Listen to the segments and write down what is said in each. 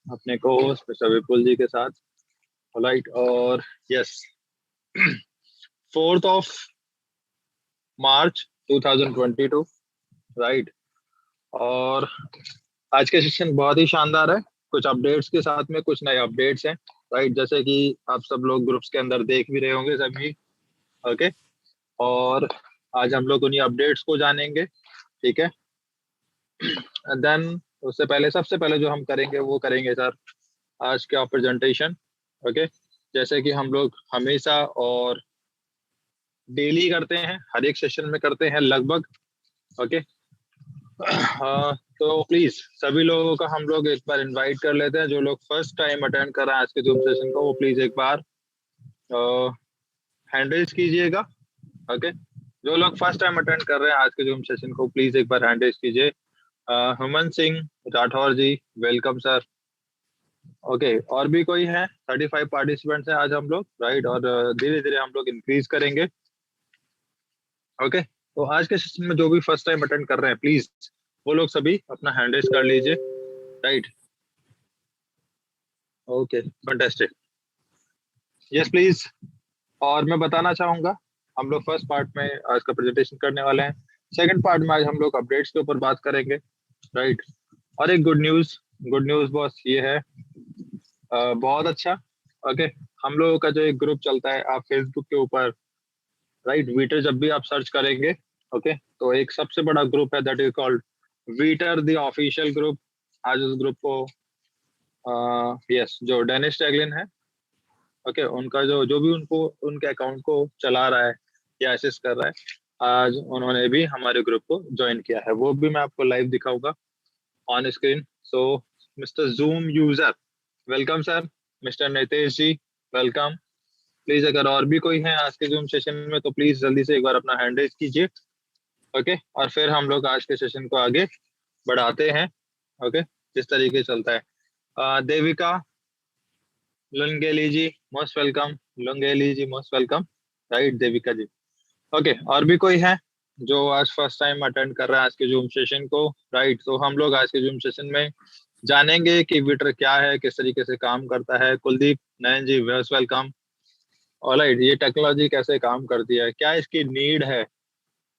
अपने को host mister विपुल जी के साथ। राइट। और यस, 4 मार्च 2022। राइट। और आज के सेशन बहुत ही शानदार है, कुछ अपडेट्स के साथ में कुछ नए अपडेट्स हैं। राइट, जैसे कि आप सब लोग ग्रुप्स के अंदर देख भी रहे होंगे सभी। ओके। और आज हम लोग उन्हीं अपडेट्स को जानेंगे। ठीक है। देन उससे पहले, सबसे पहले जो हम करेंगे वो करेंगे सर आज का प्रेजेंटेशन। ओके। जैसे कि हम लोग हमेशा और डेली करते हैं, हर एक सेशन में करते हैं लगभग। ओके। तो प्लीज सभी लोगों का हम लोग एक बार इनवाइट कर लेते हैं। जो लोग फर्स्ट टाइम अटेंड कर रहे हैं आज के जूम सेशन को, वो प्लीज एक बार हैंड रेज कीजिएगा। ओके। जो लोग फर्स्ट टाइम अटेंड कर रहे हैं आज के जूम सेशन को, प्लीज एक बार हैंड रेज कीजिए। हेमंत सिंह राठौर जी, वेलकम सर। ओके। और भी कोई है? 35 पार्टिसिपेंट्स हैं आज हम लोग। राइट। और धीरे धीरे हम लोग इंक्रीज करेंगे। ओके। तो आज के सेशन में जो भी फर्स्ट टाइम अटेंड कर रहे हैं, प्लीज वो लोग सभी अपना हैंड रेज कर लीजिए। Right. Okay, fantastic. Yes please. और मैं बताना चाहूंगा, हम लोग फर्स्ट पार्ट में आज का प्रेजेंटेशन करने वाले हैं। सेकंड पार्ट में आज हम लोग अपडेट्स के ऊपर बात करेंगे। राइट। और एक गुड न्यूज बॉस ये है, बहुत अच्छा। ओके। हम लोगों का जो एक ग्रुप चलता है आप फेसबुक के ऊपर, राइट, वीटर जब भी आप सर्च करेंगे, ओके, तो एक सबसे बड़ा ग्रुप है दैट इज कॉल्ड वीटर द ऑफिशियल ग्रुप। आज उस ग्रुप को यस जो डेनिस टैगलिन है, ओके, उनका जो जो भी उनको उनके अकाउंट को चला रहा है या एसेस कर रहा है, आज उन्होंने भी हमारे ग्रुप को ज्वाइन किया है। वो भी मैं आपको लाइव दिखाऊंगा on screen. So mister zoom user, welcome sir. Mister Nitesh ji, welcome. Please अगर और भी कोई है आज के जूम सेशन में तो प्लीज जल्दी से एक बार अपना हैंड रेज कीजिए। ओके। और फिर हम लोग आज के सेशन को आगे बढ़ाते हैं। ओके। जिस तरीके से चलता है। देविका लुंगेली जी, मोस्ट वेलकम। लुंगेली जी, मोस्ट वेलकम। राइट देविका जी। ओके। और भी कोई है जो आज फर्स्ट टाइम अटेंड कर रहा है आज के जूम सेशन को? राइट। तो हम लोग आज के जूम सेशन में जानेंगे कि विटर क्या है, किस तरीके से काम करता है। कुलदीप नयन जी, मोस्ट वेलकम। ऑलराइट, ये टेक्नोलॉजी कैसे काम करती है, क्या इसकी नीड है,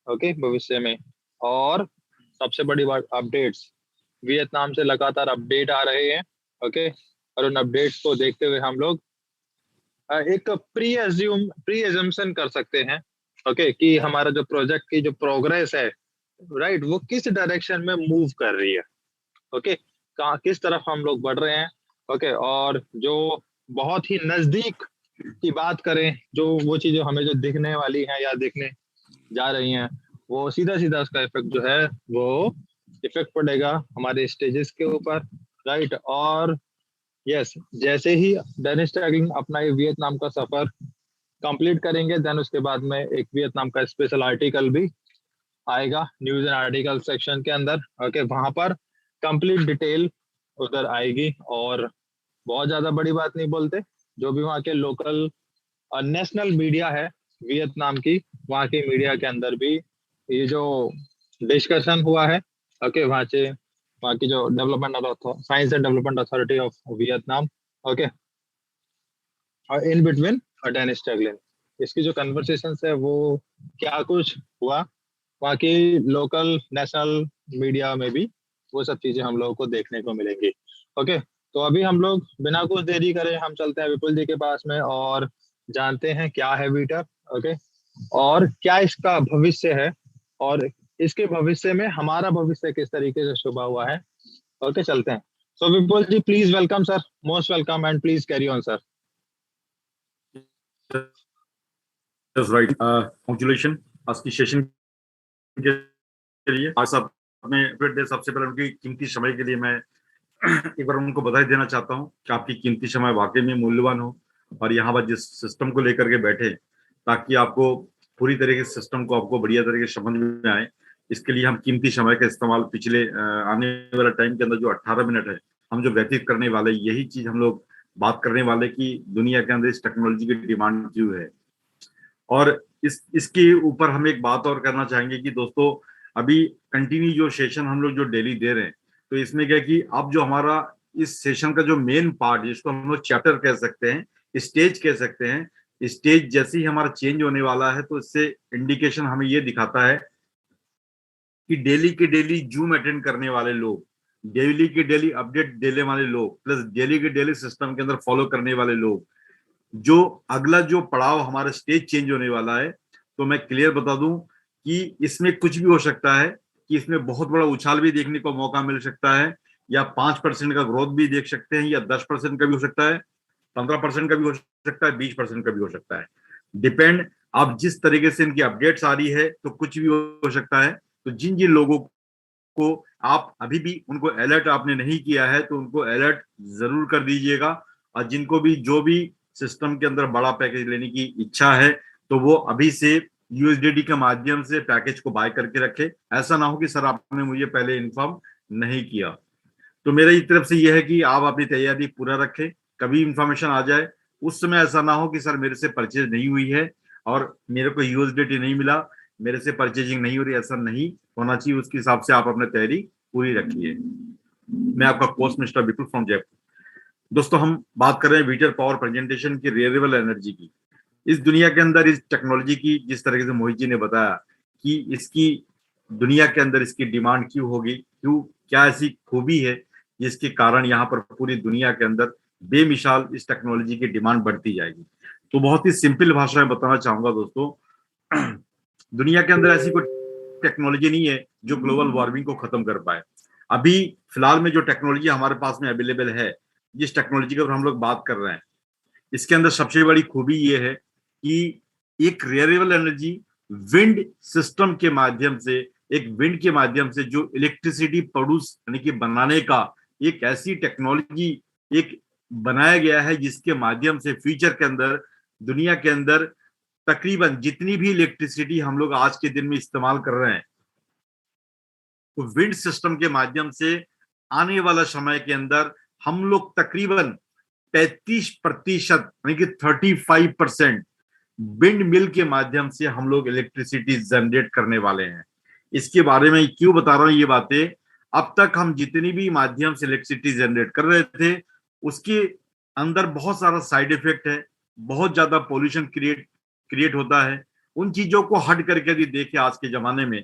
ओके, भविष्य में। और सबसे बड़ी बात, अपडेट्स। वियतनाम से लगातार अपडेट आ रहे हैं। ओके। और उन अपडेट्स को देखते हुए हम लोग एक प्री एजम्पशन कर सकते हैं, ओके, कि हमारा जो प्रोजेक्ट की जो प्रोग्रेस है, राइट, वो किस डायरेक्शन में मूव कर रही है। ओके। कहाँ किस तरफ हम लोग बढ़ रहे हैं। ओके। और जो बहुत ही नजदीक की बात करें, जो वो चीजें हमें जो दिखने वाली हैं या दिखने जा रही हैं, वो सीधा सीधा उसका इफेक्ट जो है वो इफेक्ट पड़ेगा हमारे स्टेजेस के ऊपर। राइट। और यस, जैसे ही डेनिस टैगलिंग अपना ये वियतनाम का सफर कंप्लीट करेंगे, देन उसके बाद में एक वियतनाम का स्पेशल आर्टिकल भी आएगा न्यूज एंड आर्टिकल सेक्शन के अंदर। ओके। वहां पर कंप्लीट डिटेल उधर आएगी। और बहुत ज्यादा बड़ी बात नहीं बोलते, जो भी वहाँ के लोकल और नेशनल मीडिया है वियतनाम की, वहाँ की मीडिया के अंदर भी ये जो डिस्कशन हुआ है, ओके, वहाँ की जो development science and development authority of Vietnam, okay, और इन बिटवीन डेनिस टैगलिन, इसकी जो कन्वर्सेशन है वो क्या कुछ हुआ, वहाँ की लोकल नेशनल मीडिया में भी वो सब चीजें हम लोगों को देखने को मिलेंगी। ओके। तो अभी हम लोग बिना कुछ देरी करे हम चलते हैं विपुल जी के पास में और जानते हैं क्या है वीटर। ओके। और क्या इसका भविष्य है, और इसके भविष्य में हमारा भविष्य किस तरीके से शुभ हुआ है। ओके, चलते हैं। So Vipul ji, please welcome sir, most welcome, and please carry on sir. That's right. Congratulations आज की सेशन के लिए। आज साहब अपने सबसे पहले उनकी कीमती समय के लिए मैं एक बार उनको बधाई देना चाहता हूँ कि आपकी कीमती समय वाकई में मूल्यवान हो और यहाँ पर जिस सिस्टम को लेकर के बैठे ताकि आपको पूरी तरीके से सिस्टम को आपको बढ़िया तरीके से समझ में आए, इसके लिए हम कीमती समय का इस्तेमाल पिछले आने वाला टाइम के अंदर जो 18 मिनट है हम जो व्यतीत करने वाले, यही चीज हम लोग बात करने वाले कि दुनिया के अंदर इस टेक्नोलॉजी की डिमांड क्यों है। और इसके ऊपर हम एक बात और करना चाहेंगे कि दोस्तों अभी कंटिन्यू जो सेशन हम लोग जो डेली दे रहे हैं, तो इसमें क्या है कि अब जो हमारा इस सेशन का जो मेन पार्ट, जिसको हम लोग चैप्टर कह सकते हैं, स्टेज कह सकते हैं, स्टेज जैसे ही हमारा चेंज होने वाला है तो इससे इंडिकेशन हमें ये दिखाता है कि डेली के डेली जूम अटेंड करने वाले लोग, डेली के डेली अपडेट देने वाले लोग, प्लस डेली के डेली सिस्टम के अंदर फॉलो करने वाले लोग, जो अगला जो पड़ाव हमारा स्टेज चेंज होने वाला है, तो मैं क्लियर बता दूं कि इसमें कुछ भी हो सकता है, कि इसमें बहुत बड़ा उछाल भी देखने को मौका मिल सकता है, या 5% का ग्रोथ भी देख सकते हैं, या 10% का भी हो सकता है, 15% का भी हो सकता है, 20% का भी हो सकता है। डिपेंड अब जिस तरीके से इनकी अपडेट्स आ रही है तो कुछ भी हो सकता है। तो जिन जिन लोगों को आप अभी भी उनको अलर्ट आपने नहीं किया है तो उनको अलर्ट जरूर कर दीजिएगा, और जिनको भी जो भी सिस्टम के अंदर बड़ा पैकेज लेने की इच्छा है तो वो अभी से यूएसडीटी के माध्यम से पैकेज को बाय करके रखे। ऐसा ना हो कि सर आपने मुझे पहले इन्फॉर्म नहीं किया। तो मेरी तरफ से यह है कि आप अपनी तैयारी पूरा रखें, कभी इंफॉर्मेशन आ जाए उस समय ऐसा ना हो कि सर मेरे से परचेज नहीं हुई है और मेरे को यूएसडीटी नहीं मिला, मेरे से परचेजिंग नहीं हो रही, ऐसा नहीं होना चाहिए। उसके हिसाब से आप अपनी तैयारी पूरी रखिए। मैं आपका coach mister Vipul from Jaipur. दोस्तों, हम बात कर रहे हैं वीटर पावर प्रेजेंटेशन की, रिन्यूएबल एनर्जी की। इस दुनिया के अंदर इस टेक्नोलॉजी की, जिस तरीके से मोहित जी ने बताया कि इसकी दुनिया के अंदर इसकी डिमांड क्यों होगी, क्यों, क्या ऐसी खूबी है जिसके कारण यहाँ पर पूरी दुनिया के अंदर बेमिसाल इस टेक्नोलॉजी की डिमांड बढ़ती जाएगी। तो बहुत ही सिंपल भाषा में बताना चाहूंगा दोस्तों, दुनिया के अंदर ऐसी कोई टेक्नोलॉजी नहीं है जो ग्लोबल वार्मिंग को खत्म कर पाए। अभी फिलहाल में जो टेक्नोलॉजी हमारे पास में अवेलेबल है, जिस टेक्नोलॉजी के ऊपर हम लोग बात कर रहे हैं, इसके अंदर सबसे बड़ी खूबी ये है कि एक रिन्यूएबल एनर्जी विंड सिस्टम के माध्यम से, एक विंड के माध्यम से जो इलेक्ट्रिसिटी प्रोड्यूस यानी कि बनाने का एक ऐसी टेक्नोलॉजी एक बनाया गया है, जिसके माध्यम से फ्यूचर के अंदर दुनिया के अंदर तकरीबन जितनी भी इलेक्ट्रिसिटी हम लोग आज के दिन में इस्तेमाल कर रहे हैं, तो विंड सिस्टम के माध्यम से आने वाला समय के अंदर हम लोग तकरीबन 35% यानी कि 35% विंड मिल के माध्यम से हम लोग इलेक्ट्रिसिटी जनरेट करने वाले हैं। इसके बारे में क्यों बता रहा हूं ये बातें, अब तक हम जितनी भी माध्यम से इलेक्ट्रिसिटी जनरेट कर रहे थे उसके अंदर बहुत सारा साइड इफेक्ट है, बहुत ज्यादा पोल्यूशन क्रिएट होता है। उन चीजों को हट करके यदि देखें आज के जमाने में,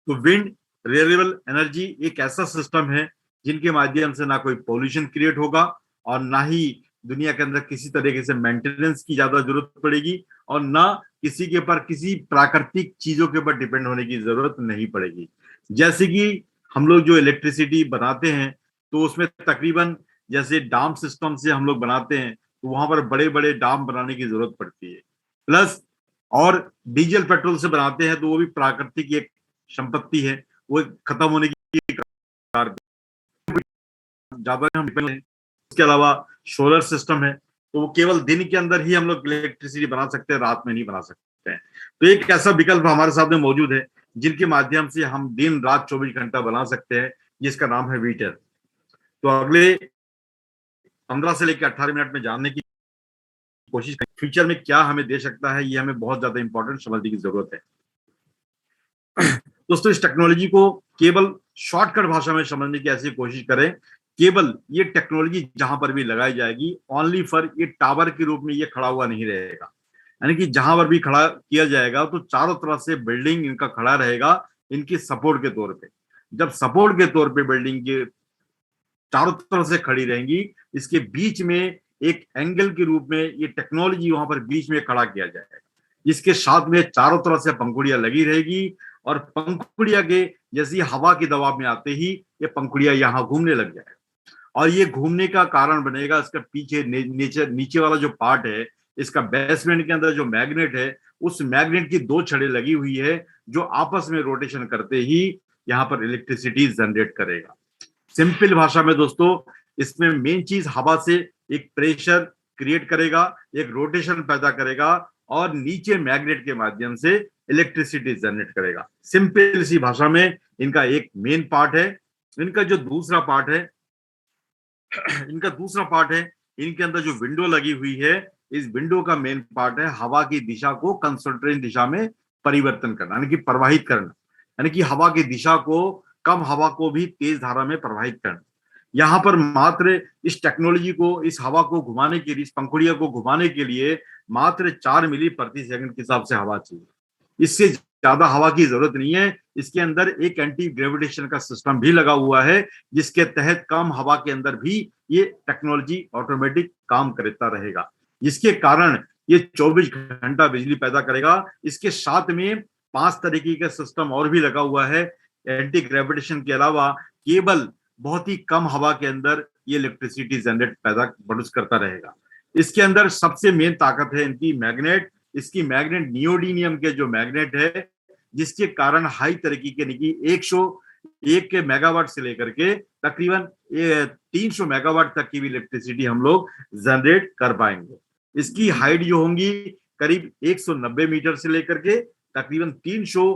तो विंड रिन्यूएबल एनर्जी एक ऐसा सिस्टम है जिनके माध्यम से ना कोई पोल्यूशन क्रिएट होगा और ना ही दुनिया के अंदर किसी तरीके से मेंटेनेंस की ज्यादा जरूरत पड़ेगी, और ना किसी के ऊपर किसी प्राकृतिक चीजों के ऊपर डिपेंड होने की जरूरत नहीं पड़ेगी। जैसे कि हम लोग जो इलेक्ट्रिसिटी बनाते हैं तो उसमें तकरीबन जैसे डाम सिस्टम से हम लोग बनाते हैं तो वहां पर बड़े बड़े डाम बनाने की जरूरत पड़ती है, प्लस और डीजल पेट्रोल से बनाते हैं तो वो भी प्राकृतिक एक संपत्ति है, वो खत्म होने की कगार ज्यादा हम डिपेंड हैं। इसके अलावा सोलर सिस्टम है, तो वो केवल दिन के अंदर ही हम लोग इलेक्ट्रिसिटी बना सकते हैं, रात में नहीं बना सकते हैं। तो एक ऐसा विकल्प हमारे सामने मौजूद है जिनके माध्यम से हम दिन रात 24 घंटा बना सकते हैं, जिसका नाम है वीटर। तो अगले 15 से लेकर 18 मिनट में जानने की कोशिश करें फ्यूचर में क्या हमें दे सकता है, ये हमें बहुत ज्यादा इंपॉर्टेंट समझने की जरूरत है। दोस्तों, इस टेक्नोलॉजी को केवल शॉर्टकट भाषा में समझने की ऐसी कोशिश करें, केवल ये टेक्नोलॉजी जहां पर भी लगाई जाएगी ओनली फॉर ये टावर के रूप में ये खड़ा हुआ नहीं रहेगा, यानी कि जहां पर भी खड़ा किया जाएगा तो चारों तरफ से बिल्डिंग इनका खड़ा रहेगा इनकी सपोर्ट के तौर पे। जब सपोर्ट के तौर पे बिल्डिंग के चारों तरफ से खड़ी रहेंगी, इसके बीच में एक एंगल के रूप में ये टेक्नोलॉजी वहां पर बीच में खड़ा किया जाएगा, जिसके साथ में चारों तरफ से पंखुड़ियां लगी रहेगी, और पंखुड़िया के जैसी हवा के दबाव में आते ही ये पंखुड़िया यहाँ घूमने लग जाएगा, और ये घूमने का कारण बनेगा इसका पीछे नीचे वाला जो पार्ट है, इसका बेसमेंट के अंदर जो मैग्नेट है, उस मैग्नेट की 2 छड़ें लगी हुई है जो आपस में रोटेशन करते ही यहाँ पर इलेक्ट्रिसिटी जनरेट करेगा। सिंपल भाषा में दोस्तों, इसमें मेन चीज हवा से एक प्रेशर क्रिएट करेगा, एक रोटेशन पैदा करेगा, और नीचे मैग्नेट के माध्यम से इलेक्ट्रिसिटी जनरेट करेगा। सिंपल सी भाषा में इनका एक मेन पार्ट है। इनका जो दूसरा पार्ट है, इनके अंदर जो विंडो लगी हुई है, इस विंडो का मेन पार्ट है हवा की दिशा को कंसंट्रेट दिशा में परिवर्तन करना, यानी कि प्रवाहित करना, यानी कि हवा की दिशा को, कम हवा को भी तेज धारा में प्रवाहित करना। यहाँ पर मात्र इस टेक्नोलॉजी को, इस हवा को घुमाने के लिए, इस पंखुड़िया को घुमाने के लिए मात्र 4 मिली प्रति सेकंड के हिसाब से हवा चाहिए। इससे ज्यादा हवा की जरूरत नहीं है। इसके अंदर एक एंटी ग्रेविटेशन का सिस्टम भी लगा हुआ है, जिसके तहत कम हवा के अंदर भी ये टेक्नोलॉजी ऑटोमेटिक काम करता रहेगा, जिसके कारण ये 24 घंटा बिजली पैदा करेगा। इसके साथ में 5 तरीके का सिस्टम और भी लगा हुआ है। एंटी ग्रेविटेशन के अलावा केवल बहुत ही कम हवा के अंदर ये इलेक्ट्रिसिटी जनरेट पैदा प्रोड्यूस करता रहेगा। इसके अंदर सबसे मेन ताकत है इनकी मैग्नेट। इसकी मैग्नेट नियोडीनियम के जो मैग्नेट है, जिसके कारण हाई तरीके के 101 के मेगावाट से लेकर के तकरीबन 300 मेगावाट तक की भी इलेक्ट्रिसिटी हम लोग जनरेट कर पाएंगे। इसकी हाइट जो होंगी करीब 190 मीटर से लेकर के तकरीबन 300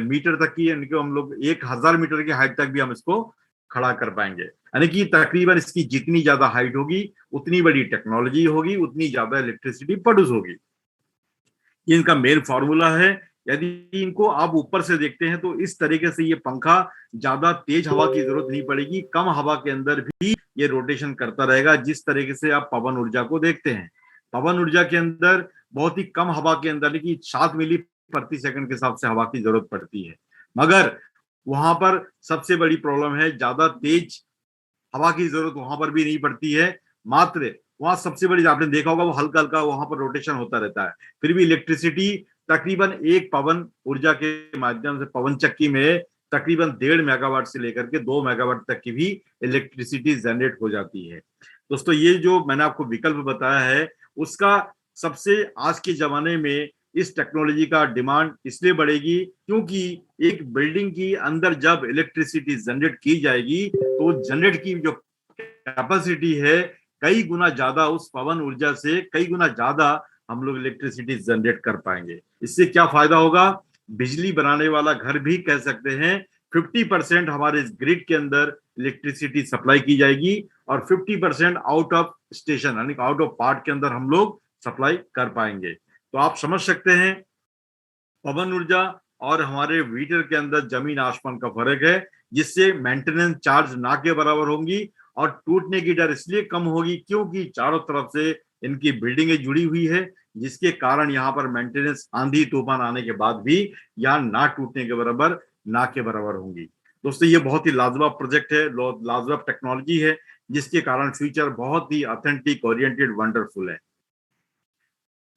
मीटर तक की, यानी कि हम लोग 1000 मीटर की हाइट तक भी हम इसको खड़ा कर पाएंगे। यानी कि तकरीबन इसकी जितनी ज्यादा हाइट होगी उतनी बड़ी टेक्नोलॉजी होगी, उतनी ज्यादा इलेक्ट्रिसिटी प्रोड्यूस होगी। ये इनका मेन फॉर्मूला है। यदि इनको आप ऊपर से देखते हैं तो इस तरीके से ये पंखा ज्यादा तेज हवा की जरूरत नहीं पड़ेगी, कम हवा के अंदर भी ये रोटेशन करता रहेगा। जिस तरीके से आप पवन ऊर्जा को देखते हैं, पवन ऊर्जा के अंदर बहुत ही कम हवा के अंदर 7 मिली प्रति सेकंड के हिसाब से हवा की जरूरत पड़ती है, मगर वहां पर सबसे बड़ी प्रॉब्लम है, ज्यादा तेज हवा की जरूरत वहां पर भी नहीं पड़ती है। मात्र वहां सबसे बड़ी, आपने देखा होगा वो हल्का हल्का वहां पर रोटेशन होता रहता है, फिर भी इलेक्ट्रिसिटी तकरीबन एक पवन ऊर्जा के माध्यम से, पवन चक्की में तकरीबन 1.5 मेगावाट से लेकर के 2 मेगावाट तक की भी इलेक्ट्रिसिटी जनरेट हो जाती है। दोस्तों, ये जो मैंने आपको विकल्प बताया है, उसका सबसे आज के जमाने में इस टेक्नोलॉजी का डिमांड इसलिए बढ़ेगी क्योंकि एक बिल्डिंग की अंदर जब इलेक्ट्रिसिटी जनरेट की जाएगी तो जनरेट की जो कैपेसिटी है कई गुना ज्यादा, उस पवन ऊर्जा से कई गुना ज्यादा हम लोग इलेक्ट्रिसिटी जनरेट कर पाएंगे। इससे क्या फायदा होगा? बिजली बनाने वाला घर भी कह सकते हैं 50% हमारे इस ग्रिड के अंदर इलेक्ट्रिसिटी सप्लाई की जाएगी और 50% आउट ऑफ स्टेशन, यानी आउट ऑफ पार्ट के अंदर हम लोग सप्लाई कर पाएंगे। तो आप समझ सकते हैं पवन ऊर्जा और हमारे वीटर के अंदर जमीन आसमान का फर्क है, जिससे मेंटेनेंस चार्ज ना के बराबर होंगी और टूटने की डर इसलिए कम होगी क्योंकि चारों तरफ से इनकी बिल्डिंगें जुड़ी हुई है, जिसके कारण यहाँ पर मेंटेनेंस आंधी तूफान आने के बाद भी यहाँ ना टूटने के बराबर, ना के बराबर होंगी। दोस्तों, ये बहुत ही लाजवाब प्रोजेक्ट है, लाजवाब टेक्नोलॉजी है, जिसके कारण फ्यूचर बहुत ही ऑथेंटिक, ओरिएंटेड, वंडरफुल है।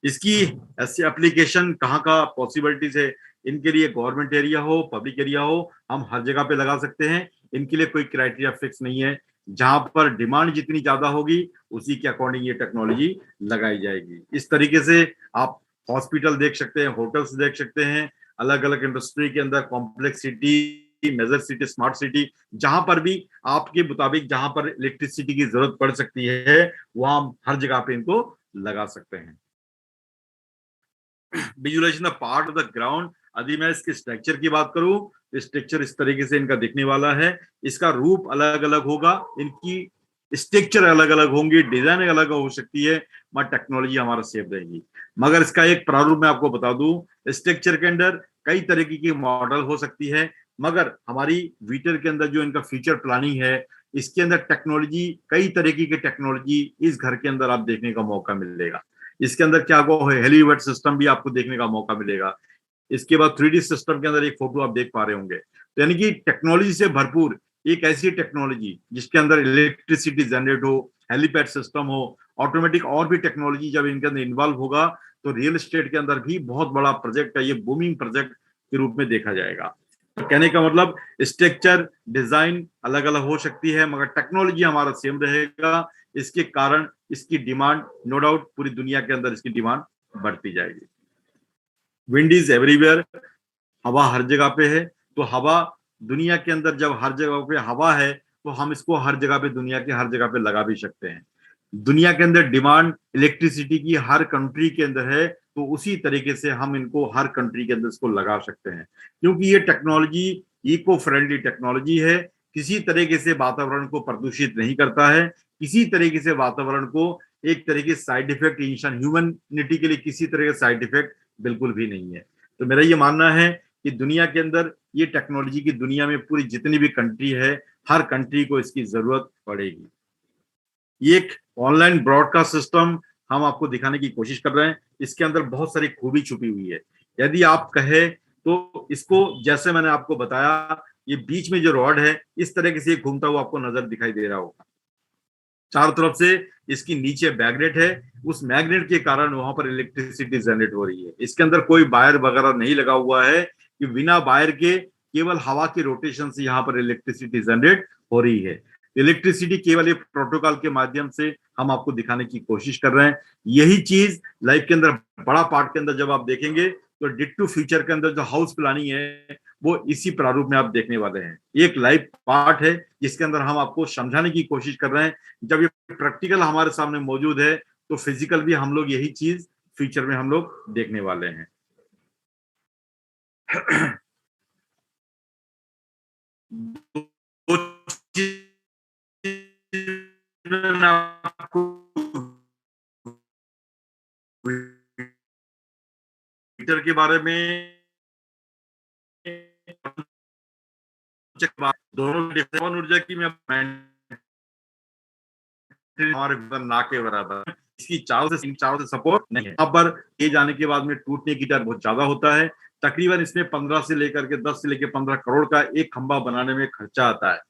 इसकी ऐसी एप्लीकेशन कहाँ का पॉसिबिलिटीज है? इनके लिए गवर्नमेंट एरिया हो, पब्लिक एरिया हो, हम हर जगह पे लगा सकते हैं। इनके लिए कोई क्राइटेरिया फिक्स नहीं है। जहां पर डिमांड जितनी ज्यादा होगी उसी के अकॉर्डिंग ये टेक्नोलॉजी लगाई जाएगी। इस तरीके से आप हॉस्पिटल देख सकते हैं, होटल्स देख सकते हैं, अलग अलग इंडस्ट्री के अंदर complex city, major city, smart city, जहां पर भी आपके मुताबिक जहां पर इलेक्ट्रिसिटी की जरूरत पड़ सकती है वहां हर जगह पे इनको लगा सकते हैं। Visualisation of part of the ground. यदि मैं इसके स्ट्रक्चर की बात करूं तो स्ट्रक्चर इस तरीके से इनका दिखने वाला है। इसका रूप अलग अलग होगा, इनकी स्ट्रक्चर अलग अलग होंगी, डिजाइन अलग हो सकती है, मगर टेक्नोलॉजी हमारा सेम रहेगी। मगर इसका एक प्रारूप मैं आपको बता दूं, स्ट्रक्चर के अंदर कई तरीके की मॉडल हो सकती है, मगर हमारी वीटर के अंदर जो इनका फ्यूचर प्लानिंग है, इसके अंदर टेक्नोलॉजी, कई तरीके की टेक्नोलॉजी इस घर के अंदर आप देखने का मौका मिलेगा। इसके अंदर क्या होगा, हेलीवेट सिस्टम भी आपको देखने का मौका मिलेगा। इसके बाद 3D सिस्टम के अंदर एक फोटो आप देख पा रहे होंगे। तो यानी कि टेक्नोलॉजी से भरपूर एक ऐसी टेक्नोलॉजी जिसके अंदर इलेक्ट्रिसिटी जनरेट हो, हेलीपैड सिस्टम हो, ऑटोमेटिक और भी टेक्नोलॉजी जब इनके अंदर इन्वॉल्व होगा तो रियल एस्टेट के अंदर भी बहुत बड़ा प्रोजेक्ट है, ये बूमिंग प्रोजेक्ट के रूप में देखा जाएगा। तो कहने का मतलब स्ट्रक्चर, डिजाइन अलग अलग हो सकती है, मगर टेक्नोलॉजी हमारा सेम रहेगा। इसके कारण इसकी डिमांड, नो डाउट पूरी दुनिया के अंदर इसकी डिमांड बढ़ती जाएगी। विंड इज एवरीवेयर, हवा हर जगह पे है। तो हवा दुनिया के अंदर जब हर जगह पे हवा है तो हम इसको हर जगह पे, दुनिया के हर जगह पे लगा भी सकते हैं। दुनिया के अंदर डिमांड इलेक्ट्रिसिटी की हर कंट्री के अंदर है, तो उसी तरीके से हम इनको हर कंट्री के अंदर इसको लगा सकते हैं, क्योंकि ये टेक्नोलॉजी इको फ्रेंडली टेक्नोलॉजी है। किसी तरीके से वातावरण को प्रदूषित नहीं करता है, किसी तरीके से वातावरण को एक तरीके से साइड इफेक्ट, इंसान ह्यूमनिटी के लिए किसी तरह का साइड इफेक्ट बिल्कुल भी नहीं है। तो मेरा ये मानना है कि दुनिया के अंदर ये टेक्नोलॉजी की दुनिया में पूरी जितनी भी कंट्री है, हर कंट्री को इसकी जरूरत पड़ेगी। ये एक ऑनलाइन ब्रॉडकास्ट सिस्टम हम आपको दिखाने की कोशिश कर रहे हैं। इसके अंदर बहुत सारी खूबी छुपी हुई है। यदि आप कहे तो इसको, जैसे मैंने आपको बताया, ये बीच में जो रॉड है इस तरीके से घूमता हुआ आपको नजर दिखाई दे रहा होगा। चारों तरफ से इसकी नीचे मैग्नेट है, उस मैग्नेट के कारण वहां पर इलेक्ट्रिसिटी जनरेट हो रही है। इसके अंदर कोई वायर वगैरह नहीं लगा हुआ है कि बिना वायर के केवल हवा के रोटेशन से यहाँ पर इलेक्ट्रिसिटी जनरेट हो रही है। इलेक्ट्रिसिटी केवल एक प्रोटोकॉल के माध्यम से हम आपको दिखाने की कोशिश कर रहे हैं। यही चीज लाइफ के अंदर बड़ा पार्ट के अंदर जब आप देखेंगे तो डिट्टो फ्यूचर के अंदर जो हाउस प्लानिंग है वो इसी प्रारूप में आप देखने वाले हैं। एक लाइव पार्ट है जिसके अंदर हम आपको समझाने की कोशिश कर रहे हैं। जब ये प्रैक्टिकल हमारे सामने मौजूद है तो फिजिकल भी हम लोग यही चीज फ्यूचर में हम लोग देखने वाले हैं। दो चीज आपको मीटर के बारे में दोनों ऊर्जा की मैं हमारे ना के बराबर, इसकी चारों से सपोर्ट नहीं है। यहाँ पर ये जाने के बाद में टूटने की डर बहुत ज्यादा होता है। तकरीबन इसमें 15 से लेकर के 10 से लेकर 15 करोड़ का एक खंभा बनाने में खर्चा आता है।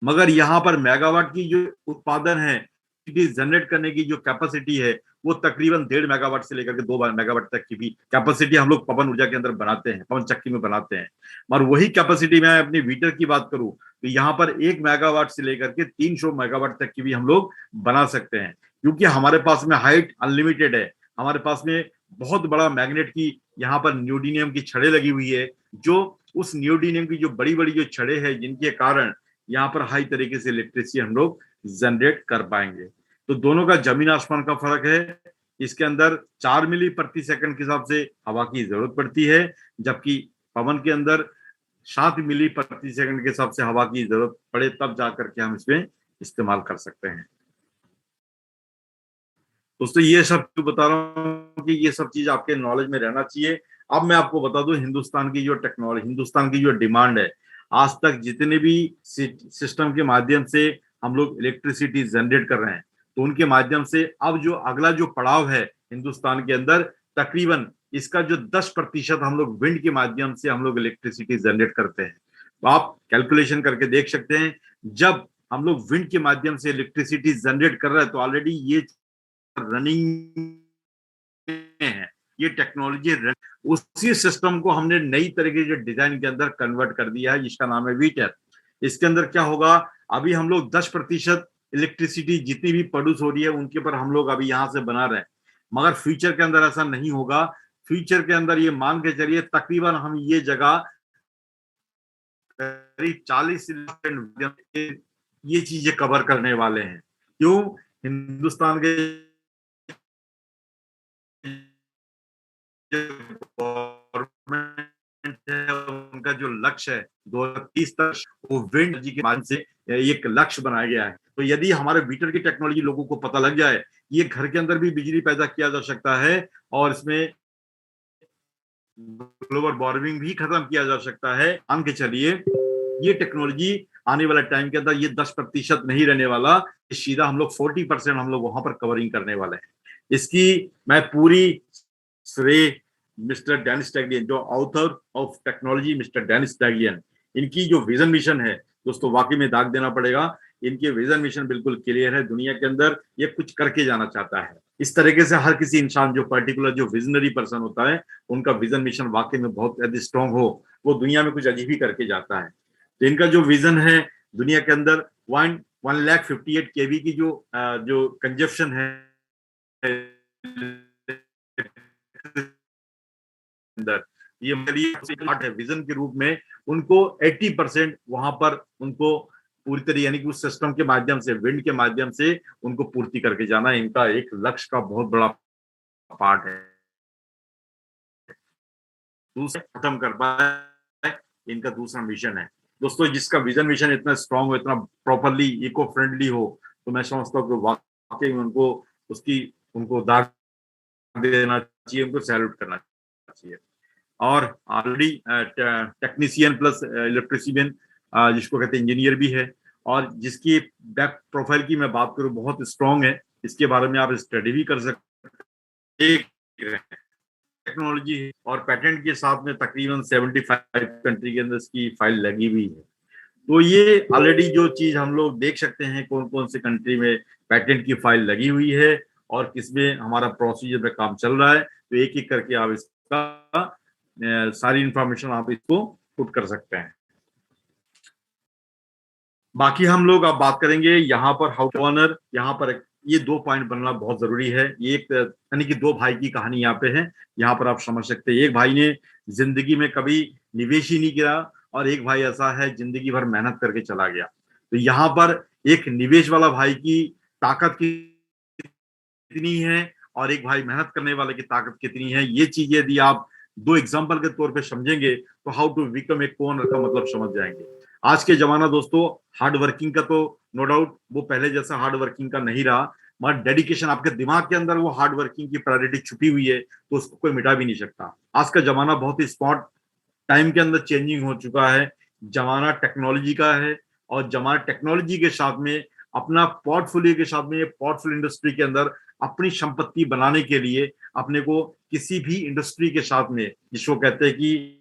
मगर यहाँ पर मेगावाट की जो उत्पादन है, जनरेट करने की जो कैपेसिटी है, वो तकरीबन 1.5 मेगावाट से लेकर के 2 मेगावाट तक की भी कैपेसिटी हम लोग पवन ऊर्जा के अंदर बनाते हैं, पवन चक्की में बनाते हैं। और वही कैपेसिटी में अपनी वीटर की बात करूं तो यहाँ पर 1 मेगावाट से लेकर के 300 मेगावाट तक की भी हम लोग बना सकते हैं, क्योंकि हमारे पास में हाइट अनलिमिटेड है। हमारे पास में बहुत बड़ा मैग्नेट की यहाँ पर न्यूडीनियम की छड़ें लगी हुई है, जो उस न्यूडीनियम की जो बड़ी बड़ी जो छड़ें हैं जिनके कारण यहाँ पर हाई तरीके से इलेक्ट्रिसिटी हम लोग जनरेट कर पाएंगे। तो दोनों का जमीन आसमान का फर्क है। इसके अंदर 4 मिली प्रति सेकंड के हिसाब से हवा की जरूरत पड़ती है, जबकि पवन के अंदर 7 मिली प्रति सेकंड के हिसाब से हवा की जरूरत पड़े तब जाकर के हम इसमें इस्तेमाल कर सकते हैं। दोस्तों ये सब क्यों बता रहा हूँ कि ये सब चीज आपके नॉलेज में रहना चाहिए। अब मैं आपको बता दूं हिंदुस्तान की जो टेक्नोलॉजी, हिंदुस्तान की जो डिमांड है, आज तक जितने भी सिस्टम के माध्यम से हम लोग इलेक्ट्रिसिटी जनरेट कर रहे हैं, तो उनके माध्यम से अब जो अगला जो पड़ाव है हिंदुस्तान के अंदर, तकरीबन इसका जो 10% हम लोग विंड के माध्यम से हम लोग इलेक्ट्रिसिटी जनरेट करते हैं। तो आप कैलकुलेशन करके देख सकते हैं, जब हम लोग विंड के माध्यम से इलेक्ट्रिसिटी जनरेट कर रहे हैं तो ऑलरेडी ये रनिंग है, ये टेक्नोलॉजी उसी सिस्टम को हमने नई तरीके के डिजाइन के अंदर कन्वर्ट कर दिया है, जिसका नाम है वीटर। इसके अंदर क्या होगा, अभी हम लोग 10% इलेक्ट्रिसिटी जितनी भी प्रोड्यूस हो रही है उनके पर हम लोग अभी यहां से बना रहे हैं, मगर फ्यूचर के अंदर ऐसा नहीं होगा। फ्यूचर के अंदर ये मान के चलिए तकरीबन हम ये जगह करीब 40 ये चीजें कवर करने वाले हैं। क्यों? हिंदुस्तान के गवर्नमेंट है उनका जो लक्ष्य है 2030 तक वो विंड एनर्जी के माध्यम से एक लक्ष्य बनाया गया है। तो यदि हमारे मीटर की टेक्नोलॉजी लोगों को पता लग जाए, ये घर के अंदर भी बिजली पैदा किया जा सकता है और इसमें ग्लोबल वार्मिंग भी खत्म किया जा सकता है। मान के चलिए ये टेक्नोलॉजी आने वाला टाइम के अंदर ये 10% नहीं रहने वाला, सीधा हम लोग 40% हम लोग वहां पर कवरिंग करने वाले हैं। इसकी मैं पूरी श्रेय मिस्टर डेनिस टैगलियन, जो author of technology mister Dennis Taglian, इनकी जो विजन मिशन है दोस्तों, वाकई में दाग देना पड़ेगा। इनके विजन मिशन बिल्कुल क्लियर है, दुनिया के अंदर ये कुछ करके जाना चाहता है। इस तरीके से हर किसी इंसान जो पर्टिकुलर जो विजनरी पर्सन होता है, उनका विजन मिशन वाकई में बहुत यदि स्ट्रांग हो, वो दुनिया में कुछ अजीब ही करके जाता है। तो इनका जो विजन है दुनिया के अंदर 1,58 केवी की जो कंजप्शन है अंदर, ये है विजन के रूप में उनको 80% वहां पर उनको पूरी तरह यानी कि उस सिस्टम के माध्यम से, विंड के माध्यम से उनको पूर्ति करके जाना इनका एक लक्ष्य का बहुत बड़ा पार्ट है। दूसरा खत्म कर पाए इनका दूसरा मिशन है दोस्तों, जिसका विजन मिशन इतना स्ट्रांग हो, इतना प्रॉपरली इको फ्रेंडली हो, तो मैं समझता हूँ कि वाकई में उनको दाग देना चाहिए, उनको सैल्यूट करना चाहिए। और ऑलरेडी टेक्नीशियन प्लस इलेक्ट्रिशियन जिसको कहते हैं इंजीनियर भी है, और जिसकी बैक प्रोफाइल की मैं बात करूं बहुत स्ट्रांग है। इसके बारे में आप स्टडी भी कर सकते हैं। टेक्नोलॉजी है और पेटेंट के साथ में तकरीबन 75 कंट्री के अंदर इसकी फाइल लगी हुई है। तो ये ऑलरेडी जो चीज हम लोग देख सकते हैं कौन कौन से कंट्री में पेटेंट की फाइल लगी हुई है और किसमें हमारा प्रोसीजर में काम चल रहा है। तो एक एक करके आप इसका सारी इंफॉर्मेशन आप इसको पुट कर सकते हैं। बाकी हम लोग अब बात करेंगे यहाँ पर हाउ टू ऑनर। यहाँ पर ये 2 पॉइंट बनना बहुत जरूरी है। ये एक यानी कि 2 भाई की कहानी यहाँ पे है। यहाँ पर आप समझ सकते हैं, एक भाई ने जिंदगी में कभी निवेश ही नहीं किया और एक भाई ऐसा है जिंदगी भर मेहनत करके चला गया। तो यहाँ पर एक निवेश वाला भाई की ताकत कितनी है और एक भाई मेहनत करने वाले की ताकत कितनी है, ये चीज यदि आप 2 एग्जाम्पल के तौर पे समझेंगे तो हाउ टू बिकम ए कोऑनर का मतलब समझ जाएंगे। आज के जमाना दोस्तों हार्ड वर्किंग का तो नो डाउट वो पहले जैसा हार्ड वर्किंग का नहीं रहा, मगर डेडिकेशन आपके दिमाग के अंदर वो हार्ड वर्किंग की प्रायोरिटी छुपी हुई है तो उसको कोई मिटा भी नहीं सकता। आज का जमाना बहुत ही स्पॉट टाइम के अंदर चेंजिंग हो चुका है। जमाना टेक्नोलॉजी का है और जमाना टेक्नोलॉजी के साथ में अपना पोर्टफोलियो के साथ में पोर्टफोलियो इंडस्ट्री के अंदर अपनी संपत्ति बनाने के लिए अपने को किसी भी इंडस्ट्री के साथ में जिसको कहते हैं कि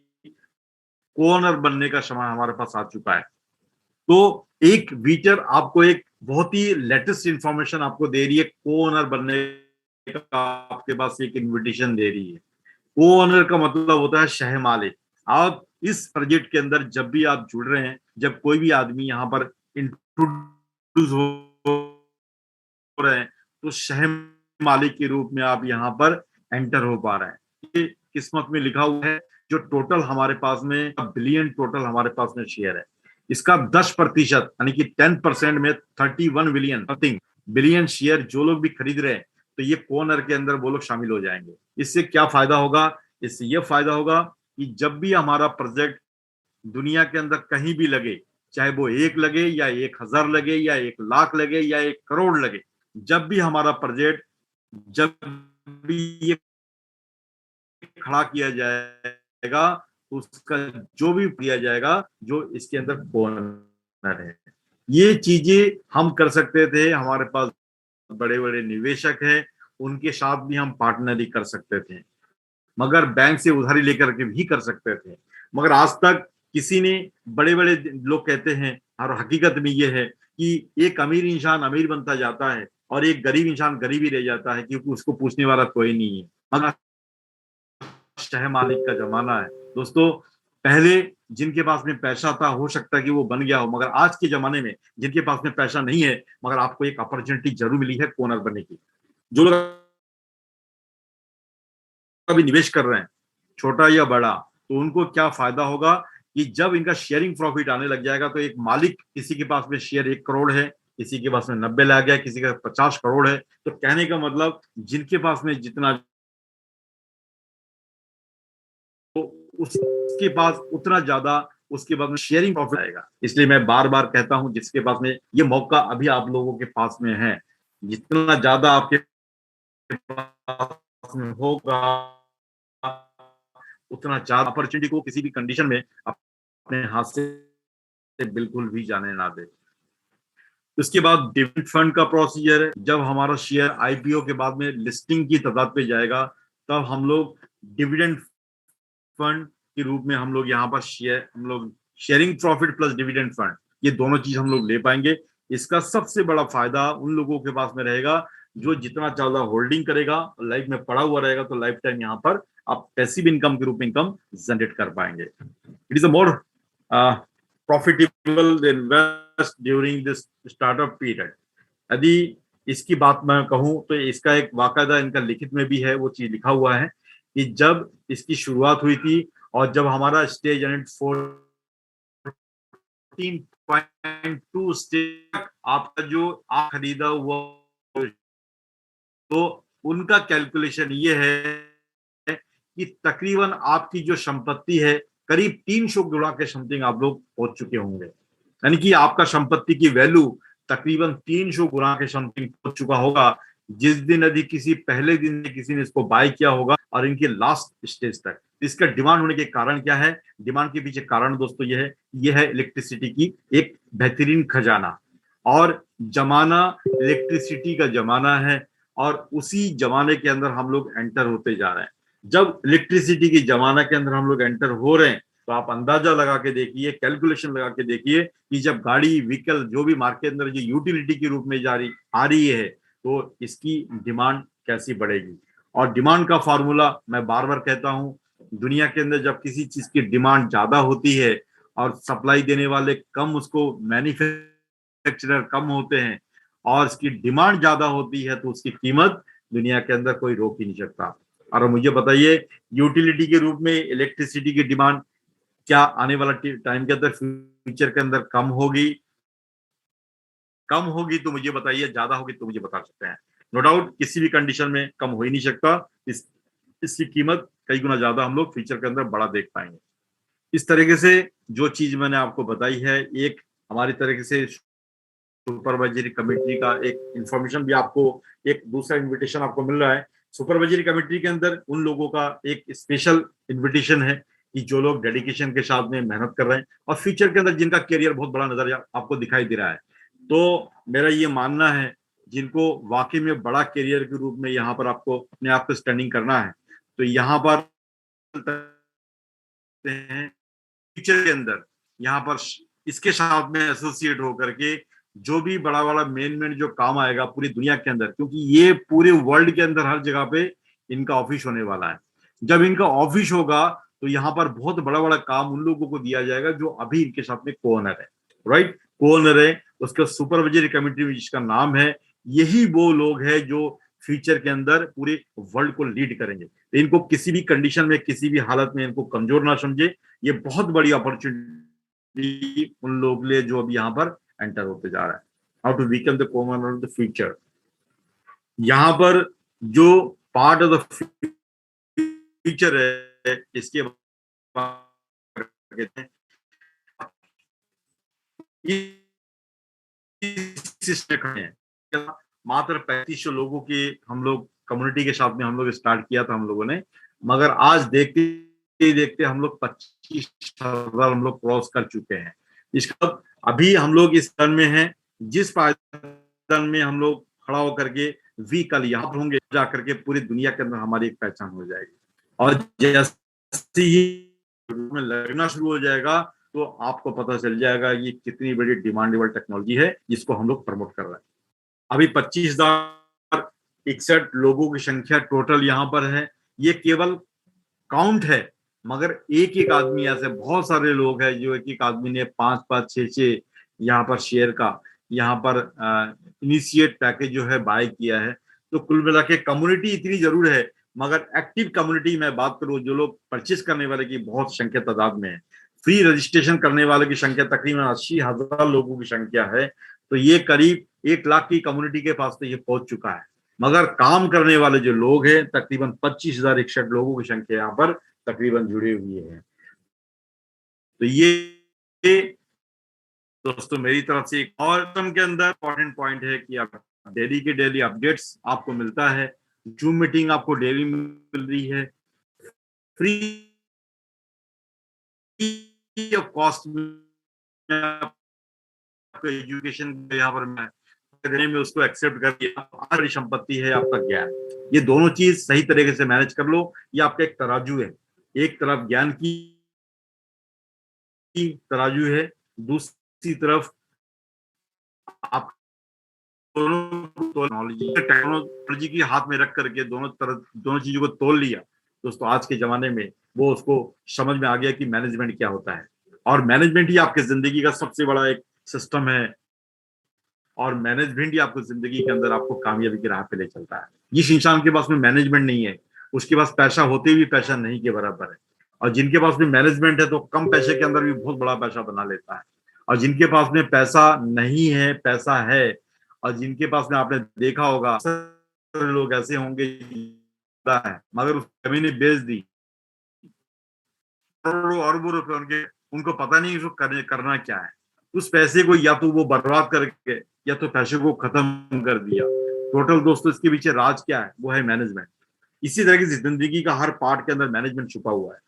कोऑनर बनने का समय हमारे पास आ चुका है। तो एक वीचर आपको एक बहुत ही लेटेस्ट इंफॉर्मेशन आपको दे रही है, कोऑनर बनने का आपके पास एक इन्विटेशन दे रही है। कोऑनर का मतलब होता है शह मालिक। आप इस प्रोजेक्ट के अंदर जब भी आप जुड़ रहे हैं, जब कोई भी आदमी यहाँ पर इंट्रोड्यूस हो रहे हैं तो शह मालिक के रूप में आप यहाँ पर एंटर हो पा रहे हैं। ये किस्मत में लिखा हुआ है। जो टोटल हमारे पास में बिलियन टोटल हमारे पास में शेयर है, इसका 10% यानी कि 10% में 31 बिलियन शेयर जो लोग भी खरीद रहे हैं तो ये कोऑनर के अंदर वो लोग शामिल हो जाएंगे। इससे क्या फायदा होगा? इससे ये फायदा होगा कि जब भी हमारा प्रोजेक्ट दुनिया के अंदर कहीं भी लगे, चाहे वो 1 लगे या 1000 लगे या 1,00,000 लगे या 1 करोड़ लगे, जब भी हमारा प्रोजेक्ट जब भी ये खड़ा किया जाएगा उसका जो भी किया जाएगा जो इसके अंदर कोऑनर है। ये चीजें हम कर सकते थे। हमारे पास बड़े बड़े निवेशक हैं, उनके साथ भी हम पार्टनरी कर सकते थे, मगर बैंक से उधारी लेकर के भी कर सकते थे। मगर आज तक किसी ने, बड़े बड़े लोग कहते हैं और हकीकत में ये है कि एक अमीर इंसान अमीर बनता जाता है और एक गरीब इंसान गरीब ही रह जाता है क्योंकि उसको पूछने वाला कोई नहीं है। मगर शह मालिक का जमाना है दोस्तों। पहले जिनके पास में पैसा था हो सकता है कि वो बन गया हो, मगर आज के जमाने में जिनके पास में पैसा नहीं है मगर आपको एक अपॉर्चुनिटी जरूर मिली है कोऑनर बनने की। जो लोग अभी निवेश कर रहे हैं छोटा या बड़ा, तो उनको क्या फायदा होगा कि जब इनका शेयरिंग प्रॉफिट आने लग जाएगा तो एक मालिक, किसी के पास में शेयर 1 करोड़ है, किसी के पास में 90 लाख है, किसी का 50 करोड़ है, तो कहने का मतलब जिनके पास में जितना तो उसके पास उतना ज्यादा उसके बाद में शेयरिंग प्रॉफिट आएगा। इसलिए मैं बार बार कहता हूं जिसके पास में ये मौका अभी आप लोगों के पास में है, जितना ज्यादा आपके पास में होगा उतना ज्यादा अपॉर्चुनिटी को किसी भी कंडीशन में अपने हाथ से बिल्कुल भी जाने ना दे। उसके बाद डिविडेंड फंड का प्रोसीजर है। जब हमारा शेयर आईपीओ के बाद में लिस्टिंग की तादाद पे जाएगा तब हम लोग डिविडेंड फंड के रूप में हम लोग यहाँ पर sharing profit plus dividend fund, ये दोनों चीज हम लोग ले पाएंगे। इसका सबसे बड़ा फायदा उन लोगों के पास में रहेगा जो जितना ज्यादा होल्डिंग करेगा, लाइफ में पड़ा हुआ रहेगा, तो लाइफ टाइम यहाँ पर आप पैसिव इनकम के रूप में इनकम जनरेट कर पाएंगे। It is a more profitable invest during this startup period. यदि इसकी बात मैं कहूँ तो इसका एक वाकायदा इनका लिखित में भी है, वो चीज लिखा हुआ है कि जब इसकी शुरुआत हुई थी और जब हमारा स्टेज 14.2 स्टेज आपका जो आप खरीदा हुआ, तो उनका कैलकुलेशन ये है कि तकरीबन आपकी जो संपत्ति है करीब 300 गुना के समथिंग आप लोग पहुंच चुके होंगे। यानी कि आपका संपत्ति की वैल्यू तकरीबन 300 गुना के समथिंग पहुंच चुका होगा जिस दिन यदि किसी पहले दिन किसी ने इसको बाय किया होगा और इनके लास्ट स्टेज तक। इसका डिमांड होने के कारण क्या है? डिमांड के पीछे कारण दोस्तों यह है इलेक्ट्रिसिटी की एक बेहतरीन खजाना। और जमाना इलेक्ट्रिसिटी का जमाना है, और उसी जमाने के अंदर हम लोग एंटर होते जा रहे हैं। जब इलेक्ट्रिसिटी की जमाना के अंदर हम लोग एंटर हो रहे हैं, तो आप अंदाजा लगा के देखिए, कैलकुलेशन लगा के देखिए कि जब गाड़ी व्हीकल जो भी मार्केट के अंदर जो यूटिलिटी के रूप में आ रही है, तो इसकी डिमांड कैसी बढ़ेगी। और डिमांड का फॉर्मूला मैं बार बार कहता हूं, दुनिया के अंदर जब किसी चीज की डिमांड ज्यादा होती है और सप्लाई देने वाले कम, उसको मैन्युफैक्चरर कम होते हैं, और इसकी डिमांड ज्यादा होती है, तो उसकी कीमत दुनिया के अंदर कोई रोक ही नहीं सकता। और मुझे बताइए, यूटिलिटी के रूप में इलेक्ट्रिसिटी की डिमांड क्या आने वाला टाइम के अंदर, फ्यूचर के अंदर कम होगी? कम होगी तो मुझे बताइए, ज्यादा होगी तो मुझे बता सकते हैं। नो डाउट किसी भी कंडीशन में कम हो ही नहीं सकता। इसकी कीमत कई गुना ज्यादा हम लोग फ्यूचर के अंदर बड़ा देख पाएंगे। इस तरीके से जो चीज मैंने आपको बताई है, एक हमारी तरीके से सुपरवाइजरी कमेटी का एक इंफॉर्मेशन भी आपको, एक दूसरा इन्विटेशन आपको मिल रहा है। सुपरवाइजरी कमेटी के अंदर उन लोगों का एक स्पेशल इन्विटेशन है कि जो लोग डेडिकेशन के साथ में मेहनत कर रहे हैं और फ्यूचर के अंदर जिनका करियर बहुत बड़ा नजर आपको दिखाई दे रहा है। तो मेरा ये मानना है, जिनको वाकई में बड़ा करियर के रूप में यहाँ पर आपको अपने आप को स्टैंडिंग करना है, तो यहाँ पर फ्यूचर के अंदर यहाँ पर इसके साथ में एसोसिएट होकर के जो भी बड़ा बड़ा मेन जो काम आएगा पूरी दुनिया के अंदर, क्योंकि ये पूरे वर्ल्ड के अंदर हर जगह पे इनका ऑफिस होने वाला है। जब इनका ऑफिस होगा तो यहाँ पर बहुत बड़ा बड़ा काम उन लोगों को दिया जाएगा जो अभी इनके साथ में को-ओनर है, राइट। को-ओनर है, उसका सुपरवाइजरी कमेटी जिसका नाम है, यही वो लोग हैं जो फ्यूचर के अंदर पूरे वर्ल्ड को लीड करेंगे। इनको किसी भी कंडीशन में, किसी भी हालत में इनको कमजोर ना समझे। ये बहुत बड़ी अपॉर्चुनिटी उन लोग लिए जो अभी यहाँ पर एंटर होते जा रहा है। How to become the co-owner of the future. यहाँ पर जो पार्ट ऑफ द फ्यूचर है, इसके कहते हैं मात्र 3500 लोगों के हम लोग कम्युनिटी के साथ में हम लोग स्टार्ट किया था हम लोगों ने, मगर आज देखते देखते हम लोग 25,000 हम लोग क्रॉस कर चुके हैं। इसका अभी हम लोग इस टर्न में हैं, जिस पायदान में हम लोग खड़ा होकर के वी कल यहाँ पर होंगे, जाकर के पूरी दुनिया के अंदर हमारी एक पहचान हो जाएगी। और जैसे ही में लगना शुरू हो जाएगा तो आपको पता चल जाएगा ये कितनी बड़ी डिमांडेबल टेक्नोलॉजी है जिसको हम लोग प्रमोट कर रहे हैं। अभी 25,061 लोगों की संख्या टोटल यहाँ पर है। ये केवल काउंट है, मगर एक एक आदमी, ऐसे बहुत सारे लोग हैं जो एक एक आदमी ने 5-5, 6-6 यहाँ पर शेयर का यहाँ पर इनिशिएट पैकेज जो है बाय किया है। तो कुल मिला के कम्युनिटी इतनी जरूर है, मगर एक्टिव कम्युनिटी में बात करूं, जो लोग परचेस करने वाले की बहुत संख्या तादाद में है, फ्री रजिस्ट्रेशन करने वाले की संख्या तकरीबन 80,000 लोगों की संख्या है। तो ये करीब 1 लाख की कम्युनिटी के पास तो ये पहुंच चुका है, मगर काम करने वाले जो लोग हैं तकरीबन 25,061 लोगों की संख्या यहाँ पर तकरीबन जुड़े हुए हैं। तो ये दोस्तों मेरी तरफ से एक और के अंदर इंपॉर्टेंट पॉइंट है कि आप डेली के डेली अपडेट्स आपको मिलता है। जूम मीटिंग आपको डेली मिल रही है, फ्री ऑफ कॉस्ट में एजुकेशन यहाँ पर मैं देने में उसको एक्सेप्ट कर दिया। बड़ी संपत्ति है आपका ज्ञान। ये दोनों चीज सही तरीके से मैनेज कर लो। ये आपका एक तराजू है, एक तरफ ज्ञान की तराजू है, दूसरी तरफ आप टेक्नोलॉजी की हाथ में रख करके दोनों चीजों को तोल लिया दोस्तों। आज के जमाने में वो उसको समझ में आ गया कि मैनेजमेंट क्या होता है, और मैनेजमेंट ही आपकी जिंदगी का सबसे बड़ा एक सिस्टम है, और मैनेजमेंट ही आपको जिंदगी के अंदर आपको कामयाबी की राह पे ले चलता है। जिस इंसान के पास में मैनेजमेंट नहीं है, उसके पास पैसा होते भी पैसा नहीं के बराबर है, और जिनके पास में मैनेजमेंट है तो कम पैसे के अंदर भी बहुत बड़ा पैसा बना लेता है। और जिनके पास में पैसा नहीं है, पैसा है, और जिनके पास में आपने देखा होगा लोग ऐसे होंगे मगर उस जमीन बेच दी, अरबों रुपए उनको पता नहीं उसको करना क्या है। उस पैसे को या तो वो बर्बाद करके या तो पैसे को खत्म कर दिया। टोटल दोस्तों इसके पीछे राज क्या है? वो है मैनेजमेंट। इसी तरह की जिंदगी का हर पार्ट के अंदर मैनेजमेंट छुपा हुआ है।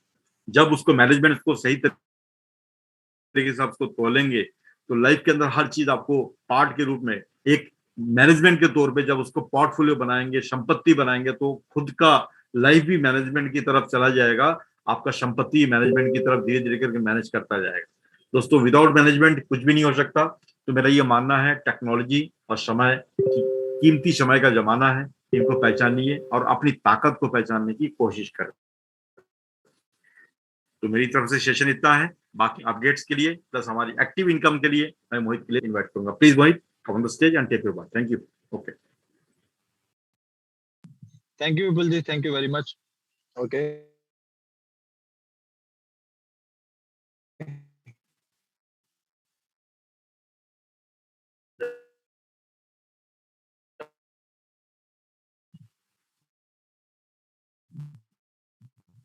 जब उसको मैनेजमेंट उसको सही तरीके से आप उसको तोलेंगे, तो लाइफ के अंदर हर चीज आपको पार्ट के रूप में एक मैनेजमेंट के तौर पे जब उसको पोर्टफोलियो बनाएंगे, संपत्ति बनाएंगे, तो खुद का लाइफ भी मैनेजमेंट की तरफ चला जाएगा, आपका संपत्ति मैनेजमेंट की तरफ धीरे धीरे करके मैनेज करता जाएगा। दोस्तों, विदाउट मैनेजमेंट कुछ भी नहीं हो सकता। तो मेरा ये मानना है, टेक्नोलॉजी और समय, कीमती समय का जमाना है, इनको पहचानिए और अपनी ताकत को पहचानने की कोशिश करें। तो मेरी तरफ से सेशन इतना है। बाकी अपडेट्स के लिए प्लस हमारी एक्टिव इनकम के लिए मैं मोहित के लिए इन्वाइट करूंगा। Please Mohit, on the stage and take your बात। Thank you. Okay, thank you Vipul ji, thank you very much. Okay,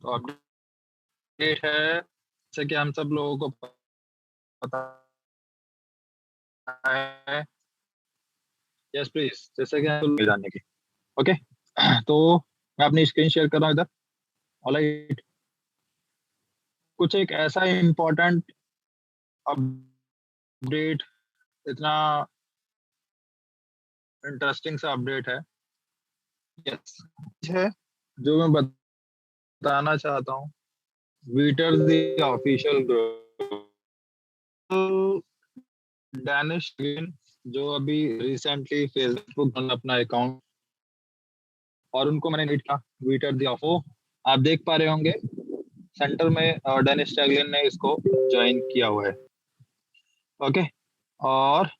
तो अपडेट है जैसे कि हम सब लोगों को पता है। यस प्लीज, जैसे कि हम जानने की। ओके, तो मैं अपनी स्क्रीन शेयर कर रहा हूँ इधर। ऑलराइट, कुछ एक ऐसा इम्पोर्टेंट अपडेट, इतना इंटरेस्टिंग सा अपडेट है, यस है, जो मैं बताना चाहता हूँ। Twitter the official group, Danish जो अभी रिसेंटली फेसबुक अपना अकाउंट, और उनको मैंने नीट का ट्विटर द ऑफो, आप देख पा रहे होंगे सेंटर में डेनिस टैगलिन ने इसको ज्वाइन किया हुआ है। ओके, और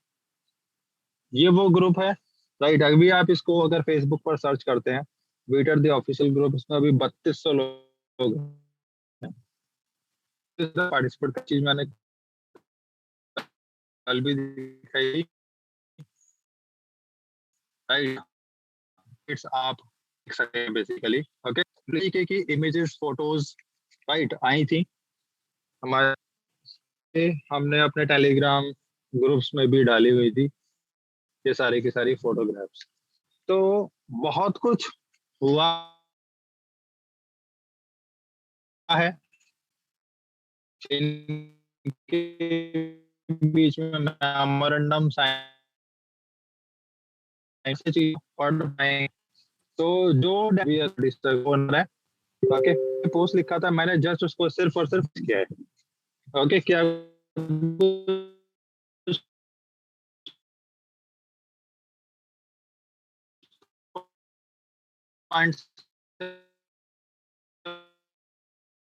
ये वो ग्रुप है, राइट। अभी आप इसको अगर फेसबुक पर सर्च करते हैं ट्विटर द ऑफिशियल ग्रुप, इसमें अभी 3200 लोग पार्टिसिपेट का चीज मैंने कल भी दिखाई, राइट। इट्स आप देख सकते हैं बेसिकली। ओके, तरीके की इमेजेस, फोटोज, राइट, आई थी हमारे, हमने अपने टेलीग्राम ग्रुप्स में भी डाली हुई थी ये सारी की सारी फोटोग्राफ्स। तो बहुत कुछ हुआ है इनके बीच में, मेमोरेंडम साइन पढ़ रहे हैं। तो जो ओनर है, ओके, पोस्ट लिखा था मैंने, जस्ट उसको सिर्फ और सिर्फ किया है। ओके, क्या पॉइंट्स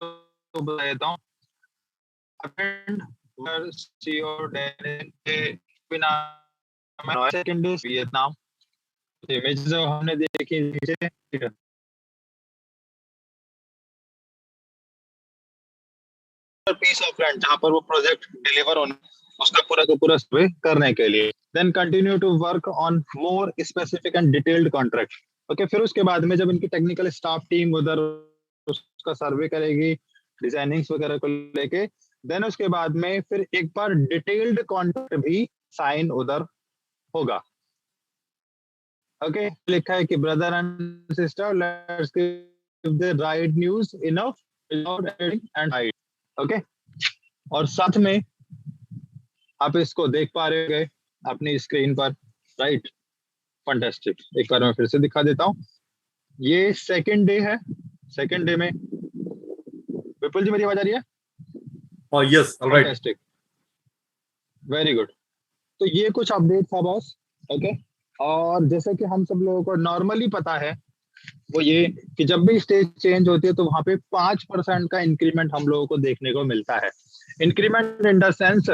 तो बता देता हूँ। सेकंड वियतनाम, इमेज जो हमने देखी नीचे, पीस ऑफ लैंड जहाँ पर वो प्रोजेक्ट डिलीवर होना, उसका पूरा का पूरा सर्वे करने के लिए। Then continue to work on more specific and detailed contract. Okay, फिर उसके बाद में जब इनकी टेक्निकल स्टाफ टीम उधर उसका सर्वे करेगी डिजाइनिंग्स वगैरह को लेके, देन उसके बाद में फिर एक बार डिटेल्ड कॉन्ट्रैक्ट भी साइन उधर होगा। ओके, लिखा है कि brother and sister, let's give the right news enough without adding and hide. Okay, और साथ में आप इसको देख पा रहे हैं अपनी स्क्रीन पर, राइट। फैंटास्टिक, एक बार मैं फिर से दिखा देता हूँ। ये सेकंड डे है। सेकंड डे में विपुल जी, मेरी आवाज आ रही है? Yes, alright, fantastic, very good. तो ये कुछ अपडेट था बॉस। ओके, और जैसे कि हम सब लोगों को नॉर्मली पता है, वो ये कि जब भी स्टेज चेंज होती है तो वहां पे 5% का इंक्रीमेंट हम लोगों को देखने को मिलता है। Increment in the sense,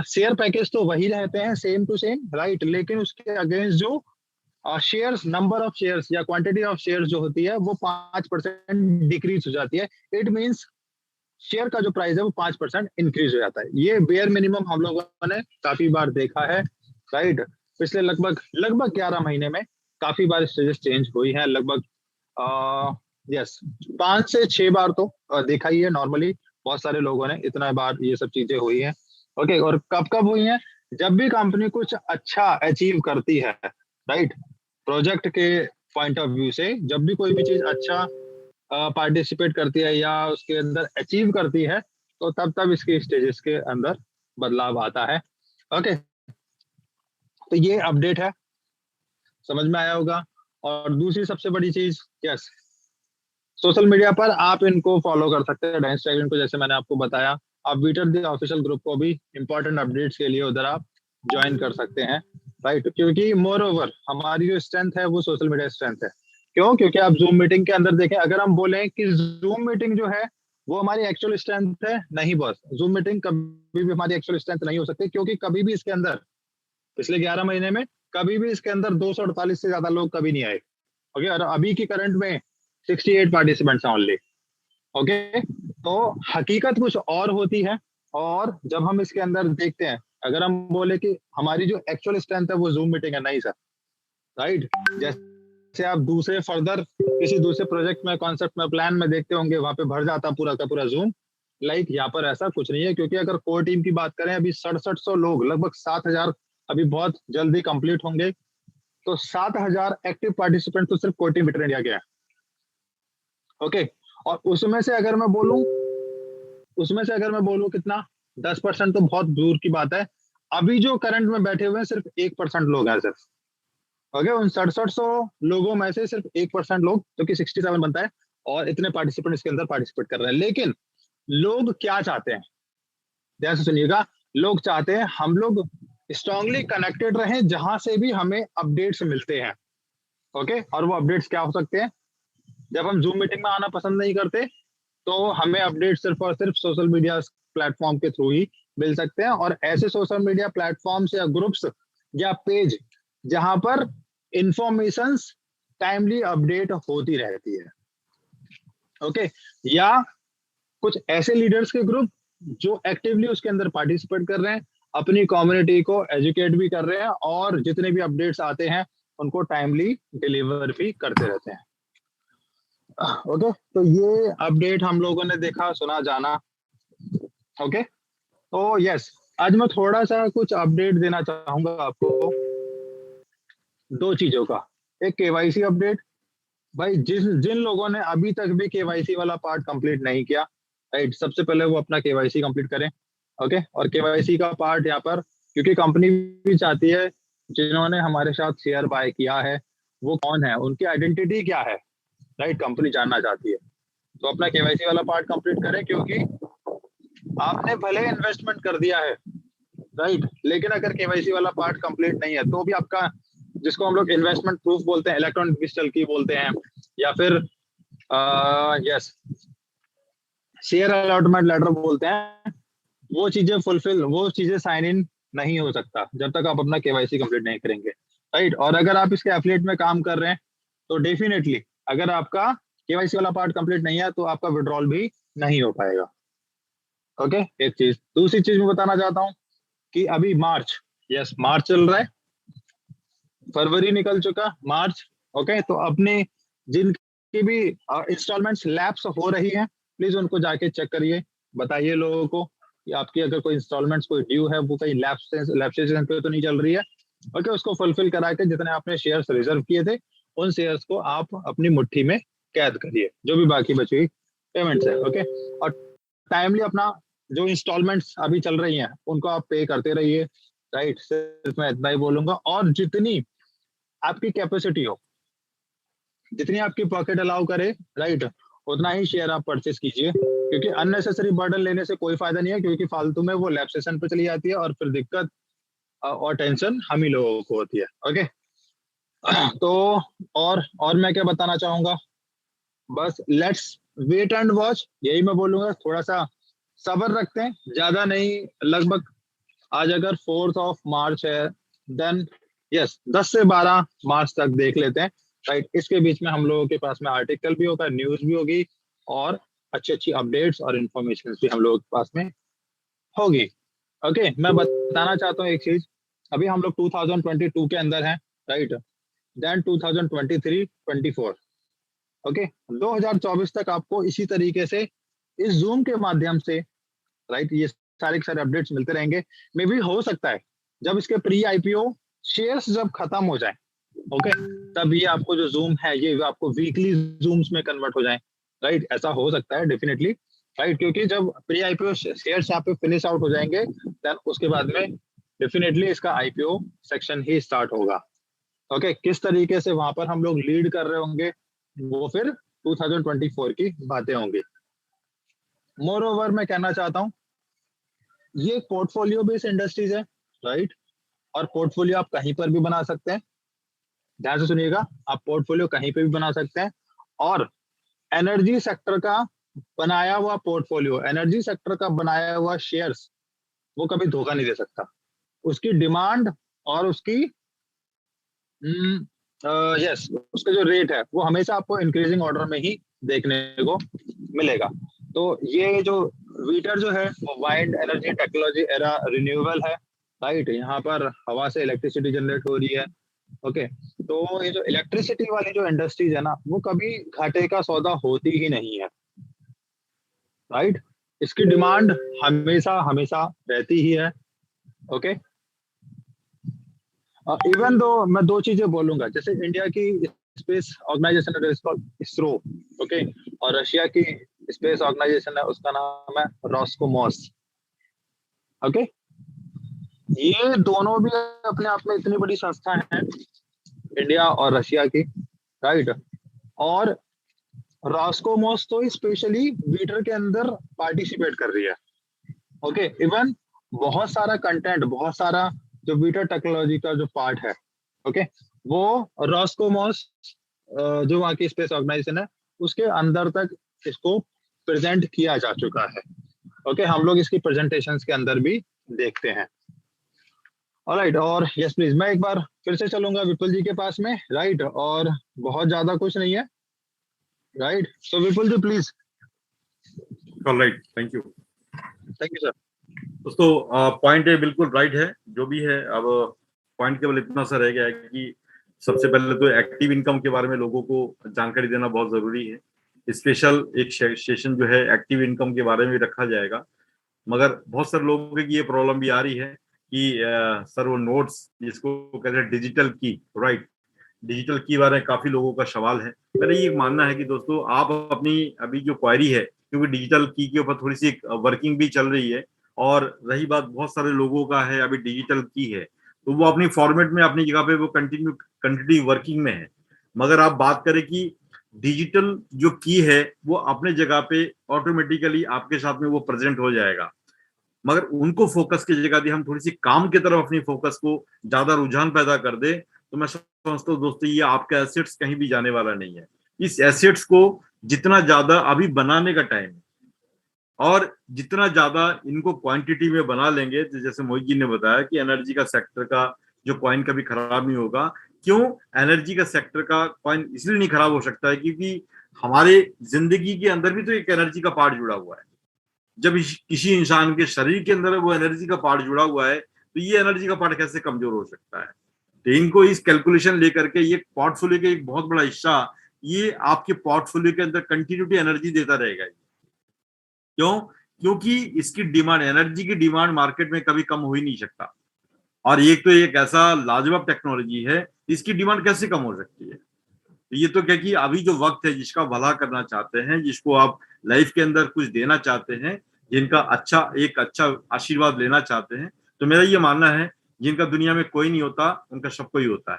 share package तो वही रहते हैं सेम टू सेम, राइट, लेकिन उसके अगेंस्ट जो शेयर्स, नंबर ऑफ शेयर्स या क्वांटिटी ऑफ शेयर्स जो होती है वो 5% डिक्रीज हो जाती है। इट मीन्स शेयर का जो प्राइस है वो 5% इंक्रीज हो जाता है। ये बेयर मिनिमम हम लोगों ने काफी बार देखा है, राइट। पिछले लगभग 11 महीने में काफी बार स्टेजेस चेंज हुई हैं, लगभग यस 5 से 6 बार तो देखा ही है नॉर्मली। बहुत सारे लोगों ने इतना बार ये सब चीजें हुई हैं। ओके, और कब कब हुई हैं? जब भी कंपनी कुछ अच्छा अचीव करती है, राइट, प्रोजेक्ट के पॉइंट ऑफ व्यू से, जब भी कोई भी चीज अच्छा पार्टिसिपेट करती है या उसके अंदर अचीव करती है, तो तब तब इसके स्टेजेस के अंदर बदलाव आता है। ओके, तो ये अपडेट है, समझ में आया होगा। और दूसरी सबसे बड़ी चीज, यस, सोशल मीडिया पर आप इनको फॉलो कर सकते हैं, डांस टैगिंग को, जैसे मैंने आपको बताया। आप बीटर द ऑफिशियल ग्रुप को भी इंपॉर्टेंट अपडेट्स के लिए उधर आप ज्वाइन कर सकते हैं, राइट। क्योंकि मोर ओवर हमारी जो स्ट्रेंथ है वो सोशल मीडिया स्ट्रेंथ है। क्यों? क्योंकि आप जूम मीटिंग के अंदर देखें, अगर हम बोलें कि जूम मीटिंग जो है वो हमारी एक्चुअल स्ट्रेंथ है, नहीं बॉस, जूम मीटिंग कभी भी हमारी एक्चुअल स्ट्रेंथ नहीं हो सकती, क्योंकि कभी भी इसके अंदर पिछले 11 महीने में कभी भी इसके अंदर 248 से ज्यादा लोग कभी नहीं आए। ओके, और अभी की करंट में 68 पार्टिसिपेंट्स हैं ओनली। ओके, तो हकीकत कुछ और होती है। और जब हम इसके अंदर देखते हैं, अगर हम बोले कि हमारी जो एक्चुअल स्ट्रेंथ है वो जूम मीटिंग है, नहीं सर, राइट। जैसे आप दूसरे फर्दर किसी दूसरे प्रोजेक्ट में, कॉन्सेप्ट में, प्लान में देखते होंगे, वहां पे भर जाता पूरा का पूरा जूम। लाइक यहाँ पर ऐसा कुछ नहीं है, क्योंकि अगर कोर टीम की बात करें, अभी 6700 लोग, लगभग 7000 अभी बहुत जल्दी कंप्लीट होंगे। तो 7000 एक्टिव पार्टिसिपेंट तो सिर्फ कोर टीम बिटर इंडिया के हैं। ओके, और उसमें से अगर मैं बोलूं कितना, 10% तो बहुत दूर की बात है। अभी जो करंट में बैठे हुए हैं सिर्फ 1% लोग हैं सिर्फ। ओके, उन 6700 लोगों में से सिर्फ 1% लोग, जो कि 67 बनता है, और इतने पार्टिसिपेंट इसके अंदर पार्टिसिपेट कर रहे हैं। लेकिन लोग क्या चाहते हैं, ध्यान से सुनिएगा। लोग चाहते हैं हम लोग स्ट्रांगली कनेक्टेड रहें, जहां से भी हमें अपडेट्स मिलते हैं। ओके, और वो अपडेट्स क्या हो सकते हैं? जब हम जूम मीटिंग में आना पसंद नहीं करते, तो हमें अपडेट सिर्फ और सिर्फ सोशल मीडिया प्लेटफॉर्म के थ्रू ही मिल सकते हैं। और ऐसे सोशल मीडिया प्लेटफॉर्म्स या ग्रुप्स या पेज जहां पर इंफॉर्मेशन टाइमली अपडेट होती रहती है। ओके, या कुछ ऐसे लीडर्स के ग्रुप जो एक्टिवली उसके अंदर पार्टिसिपेट कर रहे हैं, अपनी कम्युनिटी को एजुकेट भी कर रहे हैं, और जितने भी अपडेट्स आते हैं उनको टाइमली डिलीवर भी करते रहते हैं। ओके, तो ये अपडेट हम लोगों ने देखा, सुना, जाना। ओके, तो यस, आज मैं थोड़ा सा कुछ अपडेट देना चाहूंगा आपको, दो चीजों का। एक केवाईसी अपडेट, भाई जिन लोगों ने अभी तक भी केवाईसी वाला पार्ट कंप्लीट नहीं किया, राइट, सबसे पहले वो अपना केवाईसी कंप्लीट करें। ओके, और केवाईसी का पार्ट यहाँ पर, क्योंकि कंपनी भी चाहती है जिन्होंने हमारे साथ शेयर बाय किया है वो कौन है, उनकी आइडेंटिटी क्या है, राइट, कंपनी जानना चाहती है। तो अपना केवाईसी वाला पार्ट कंप्लीट करें, क्योंकि आपने भले इन्वेस्टमेंट कर दिया है, राइट, लेकिन अगर केवाईसी वाला पार्ट कंप्लीट नहीं है, तो भी आपका, जिसको हम लोग इन्वेस्टमेंट प्रूफ बोलते हैं, इलेक्ट्रॉनिक डिजिटल की बोलते हैं, या फिर यस शेयर अलॉटमेंट लेटर बोलते हैं, वो चीजें फुलफिल, वो चीजें साइन इन नहीं हो सकता जब तक आप अपना केवाईसी कंप्लीट नहीं करेंगे, राइट। और अगर आप इसके एफिलिएट में काम कर रहे हैं, तो डेफिनेटली अगर आपका केवाईसी वाला पार्ट कंप्लीट नहीं है, तो आपका विड्रॉल भी नहीं हो पाएगा। ओके, एक चीज। दूसरी चीज मैं बताना चाहता हूँ कि अभी मार्च, यस, मार्च चल रहा है, फरवरी निकल चुका, मार्च। ओके, तो अपने जिनकी भी इंस्टॉलमेंट्स लैप्स हो रही हैं, प्लीज उनको जाके चेक करिए, बताइए लोगों को कि आपकी अगर कोई इंस्टॉलमेंट्स कोई ड्यू है, वो कहीं लैप्सेशन पे तो नहीं चल रही है। ओके, उसको फुलफिल करा के जितने आपने शेयर्स रिजर्व किए थे, उन शेयर्स को आप अपनी मुट्ठी में कैद करिए, जो भी बाकी बची हुई पेमेंट्स है। ओके, और टाइमली अपना जो इंस्टॉलमेंट्स अभी चल रही हैं उनको आप पे करते रहिए, राइट। सिर्फ मैं इतना ही बोलूंगा, और जितनी आपकी कैपेसिटी हो, जितनी आपकी पॉकेट अलाउ करे, राइट, उतना ही शेयर आप परचेस कीजिए, क्योंकि अननेसेसरी बर्डन लेने से कोई फायदा नहीं है, क्योंकि फालतू में वो लैब सेशन पे चली जाती है, और फिर दिक्कत और टेंशन हम ही लोगों को होती है। ओके, तो और मैं क्या बताना चाहूंगा, बस लेट्स वेट एंड वॉच, यही मैं बोलूंगा। थोड़ा सा सब्र रखते हैं, ज्यादा नहीं, लगभग आज अगर 4 मार्च है, देन यस 10 से 12 मार्च तक देख लेते हैं, राइट। इसके बीच में हम लोगों के पास में आर्टिकल भी होगा, न्यूज भी होगी, और अच्छी अच्छी अपडेट्स और इन्फॉर्मेशन भी हम लोगों के पास में होगी। ओके, मैं बताना चाहता हूँ एक चीज, अभी हम लोग 2022 के अंदर हैं, राइट, देन 2023, 24। ओके, 2024 तक आपको इसी तरीके से इस जूम के माध्यम से, राइट, ये सारे के सारे अपडेट्स मिलते रहेंगे। मे भी हो सकता है जब इसके प्री आईपीओ शेयर्स जब खत्म हो जाए, ओके, तब ये आपको जो जूम है ये आपको वीकली जूम्स में कन्वर्ट हो जाए, राइट, ऐसा हो सकता है डेफिनेटली, राइट, क्योंकि जब प्री आईपीओ शेयर्स यहाँ पे फिनिश आउट हो जाएंगे देन उसके बाद में डेफिनेटली इसका आईपीओ सेक्शन ही स्टार्ट होगा। ओके, किस तरीके से वहां पर हम लोग लीड कर रहे होंगे वो फिर 2024 की बातें होंगी। मोर ओवर मैं कहना चाहता हूँ ये पोर्टफोलियो बेस्ड इंडस्ट्रीज है, राइट, और पोर्टफोलियो आप कहीं पर भी बना सकते हैं। ध्यान से सुनिएगा, आप पोर्टफोलियो कहीं पे भी बना सकते हैं, और एनर्जी सेक्टर का बनाया हुआ पोर्टफोलियो, एनर्जी सेक्टर का बनाया हुआ शेयर्स वो कभी धोखा नहीं दे सकता। उसकी डिमांड और उसकी यस उसका जो रेट है वो हमेशा आपको इंक्रीजिंग ऑर्डर में ही देखने को मिलेगा। तो ये जो वीटर जो है वो wind energy technology era renewable है, राइट, यहाँ पर हवा से इलेक्ट्रिसिटी जनरेट हो रही है। ओके, तो ये जो इलेक्ट्रिसिटी वाली जो इंडस्ट्रीज है ना वो कभी घाटे का सौदा होती ही नहीं है, राइट, इसकी डिमांड हमेशा हमेशा रहती ही है। ओके, इवन दो मैं दो चीजें बोलूंगा, जैसे इंडिया की स्पेस ऑर्गेनाइजेशन है इसको इसरो, ओके, और रशिया की स्पेस ऑर्गेनाइजेशन है उसका नाम है रॉस्कोमॉस। ओके, ये दोनों भी अपने आप में इतनी बड़ी संस्था है इंडिया और रशिया की, राइट, और रॉस्कोमॉस तो स्पेशली वीटर के अंदर पार्टिसिपेट कर रही है। ओके, इवन बहुत सारा कंटेंट, बहुत सारा जो वीटर टेक्नोलॉजी का जो पार्ट है, ओके, वो रॉस्कोमॉस जो वहाँ की स्पेस ऑर्गेनाइजेशन है उसके अंदर तक इसको प्रेजेंट किया जा चुका है। ओके, हम लोग इसकी प्रेजेंटेशंस के अंदर भी देखते हैं। ऑलराइट, और यस प्लीज मैं एक बार फिर से चलूंगा विपुल जी के पास में, राइट, और बहुत ज्यादा कुछ नहीं है, राइट, तो Vipul ji please. Alright, thank you. Thank you sir. दोस्तों पॉइंट बिल्कुल राइट है जो भी है। अब पॉइंट केवल इतना सा रह गया है कि सबसे पहले तो एक्टिव इनकम के बारे में लोगों को जानकारी देना बहुत जरूरी है। स्पेशल एक सेशन जो है एक्टिव इनकम के बारे में रखा जाएगा, मगर बहुत सारे लोगों की ये प्रॉब्लम भी आ रही है कि सर वो नोट्स जिसको कहते हैं डिजिटल की, राइट, डिजिटल की बारे में काफी लोगों का सवाल है। मेरा ये मानना है कि दोस्तों आप अपनी अभी जो क्वायरी है, क्योंकि डिजिटल की के ऊपर थोड़ी सी वर्किंग भी चल रही है, और रही बात बहुत सारे लोगों का है अभी डिजिटल की है, तो वो अपनी फॉर्मेट में अपनी जगह पे वो कंटिन्यू वर्किंग में है। मगर आप बात करें कि डिजिटल जो की है वो अपने जगह पे ऑटोमेटिकली आपके साथ में वो प्रेजेंट हो जाएगा, मगर उनको फोकस की जगह दी हम थोड़ी सी काम की तरफ अपनी फोकस को ज्यादा रुझान पैदा कर दे, तो मैं समझता हूँ दोस्तों ये आपका एसेट्स कहीं भी जाने वाला नहीं है। इस एसेट्स को जितना ज्यादा अभी बनाने का टाइम है, और जितना ज्यादा इनको क्वांटिटी में बना लेंगे, तो जैसे मोहित जी ने बताया कि एनर्जी का सेक्टर का जो कॉइन कभी खराब नहीं होगा। क्यों एनर्जी का सेक्टर का कॉइन इसलिए नहीं खराब हो सकता है क्योंकि हमारे जिंदगी के अंदर भी तो एक एनर्जी का पार्ट जुड़ा हुआ है। जब किसी इंसान के शरीर के अंदर वो एनर्जी का पार्ट जुड़ा हुआ है, तो ये एनर्जी का पार्ट कैसे कमजोर हो सकता है। तो इनको इस कैलकुलेशन लेकर के ये पोर्टफोलियो का एक बहुत बड़ा हिस्सा ये आपके पोर्टफोलियो के अंदर कंटिन्यूटी एनर्जी देता रहेगा। क्यों? क्योंकि इसकी डिमांड, एनर्जी की डिमांड मार्केट में कभी कम हो ही नहीं सकता, और एक तो एक ऐसा लाजवाब टेक्नोलॉजी है, इसकी डिमांड कैसे कम हो सकती है। तो ये तो क्या कि अभी जो वक्त है, जिसका भला करना चाहते हैं, जिसको आप लाइफ के अंदर कुछ देना चाहते हैं, जिनका एक अच्छा आशीर्वाद लेना चाहते हैं, तो मेरा ये मानना है जिनका दुनिया में कोई नहीं होता उनका सबको ही होता है।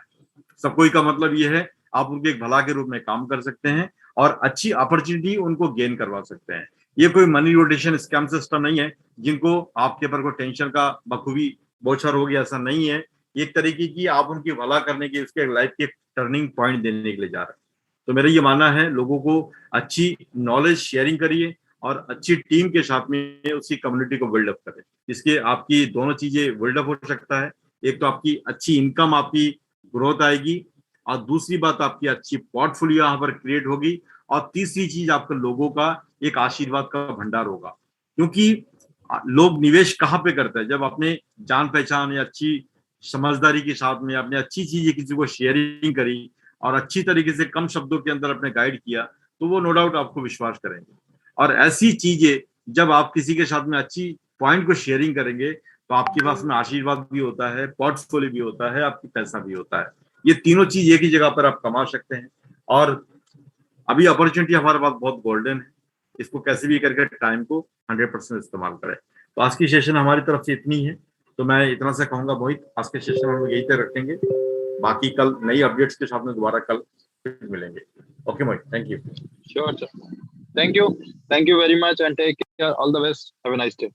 सबको ही का मतलब ये है आप उनके एक भला के रूप में काम कर सकते हैं और अच्छी अपॉर्चुनिटी उनको गेन करवा सकते हैं। ये कोई मनी रोटेशन स्कैम सिस्टम नहीं है जिनको आपके ऊपर कोई टेंशन का बखूबी बोछर हो गया, ऐसा नहीं है। एक तरीके की आप उनकी भला करने की, उसके लाइफ के टर्निंग पॉइंट देने के लिए जा रहे हैं। तो मेरा ये मानना है लोगों को अच्छी नॉलेज शेयरिंग करिए और अच्छी टीम के साथ में उसकी कम्युनिटी को बिल्डअप करें। इसके आपकी दोनों चीजें बिल्डअप हो सकता है, एक तो आपकी अच्छी इनकम, आपकी ग्रोथ आएगी, और दूसरी बात आपकी अच्छी पोर्टफोलियो यहाँ पर क्रिएट होगी, और तीसरी चीज आपके लोगों का एक आशीर्वाद का भंडार होगा। क्योंकि लोग निवेश कहाँ पे करते हैं, जब अपने जान पहचान या अच्छी समझदारी के साथ में आपने अच्छी चीजें किसी को शेयरिंग करी और अच्छी तरीके से कम शब्दों के अंदर अपने गाइड किया, तो वो नो डाउट आपको विश्वास करेंगे। और ऐसी चीजें जब आप किसी के साथ में अच्छी पॉइंट को शेयरिंग करेंगे, तो आपके पास में आशीर्वाद भी होता है, पोर्टफोलियो भी होता है, आपकी पैसा भी होता है। ये तीनों चीज एक ही जगह पर आप कमा सकते हैं। और अभी अपॉर्चुनिटी हमारे पास बहुत गोल्डन है, इसको कैसे भी करके टाइम को 100% इस्तेमाल करें। तो आज की सेशन हमारी तरफ से इतनी है, तो मैं इतना सा कहूंगा मोहित, आज के सेशन हम लोग यही तक रखेंगे, बाकी कल नई अपडेट्स के साथ में दोबारा कल मिलेंगे। Okay Mohit, thank you. Sure sir, thank you very much and take care, all the best, have a nice day.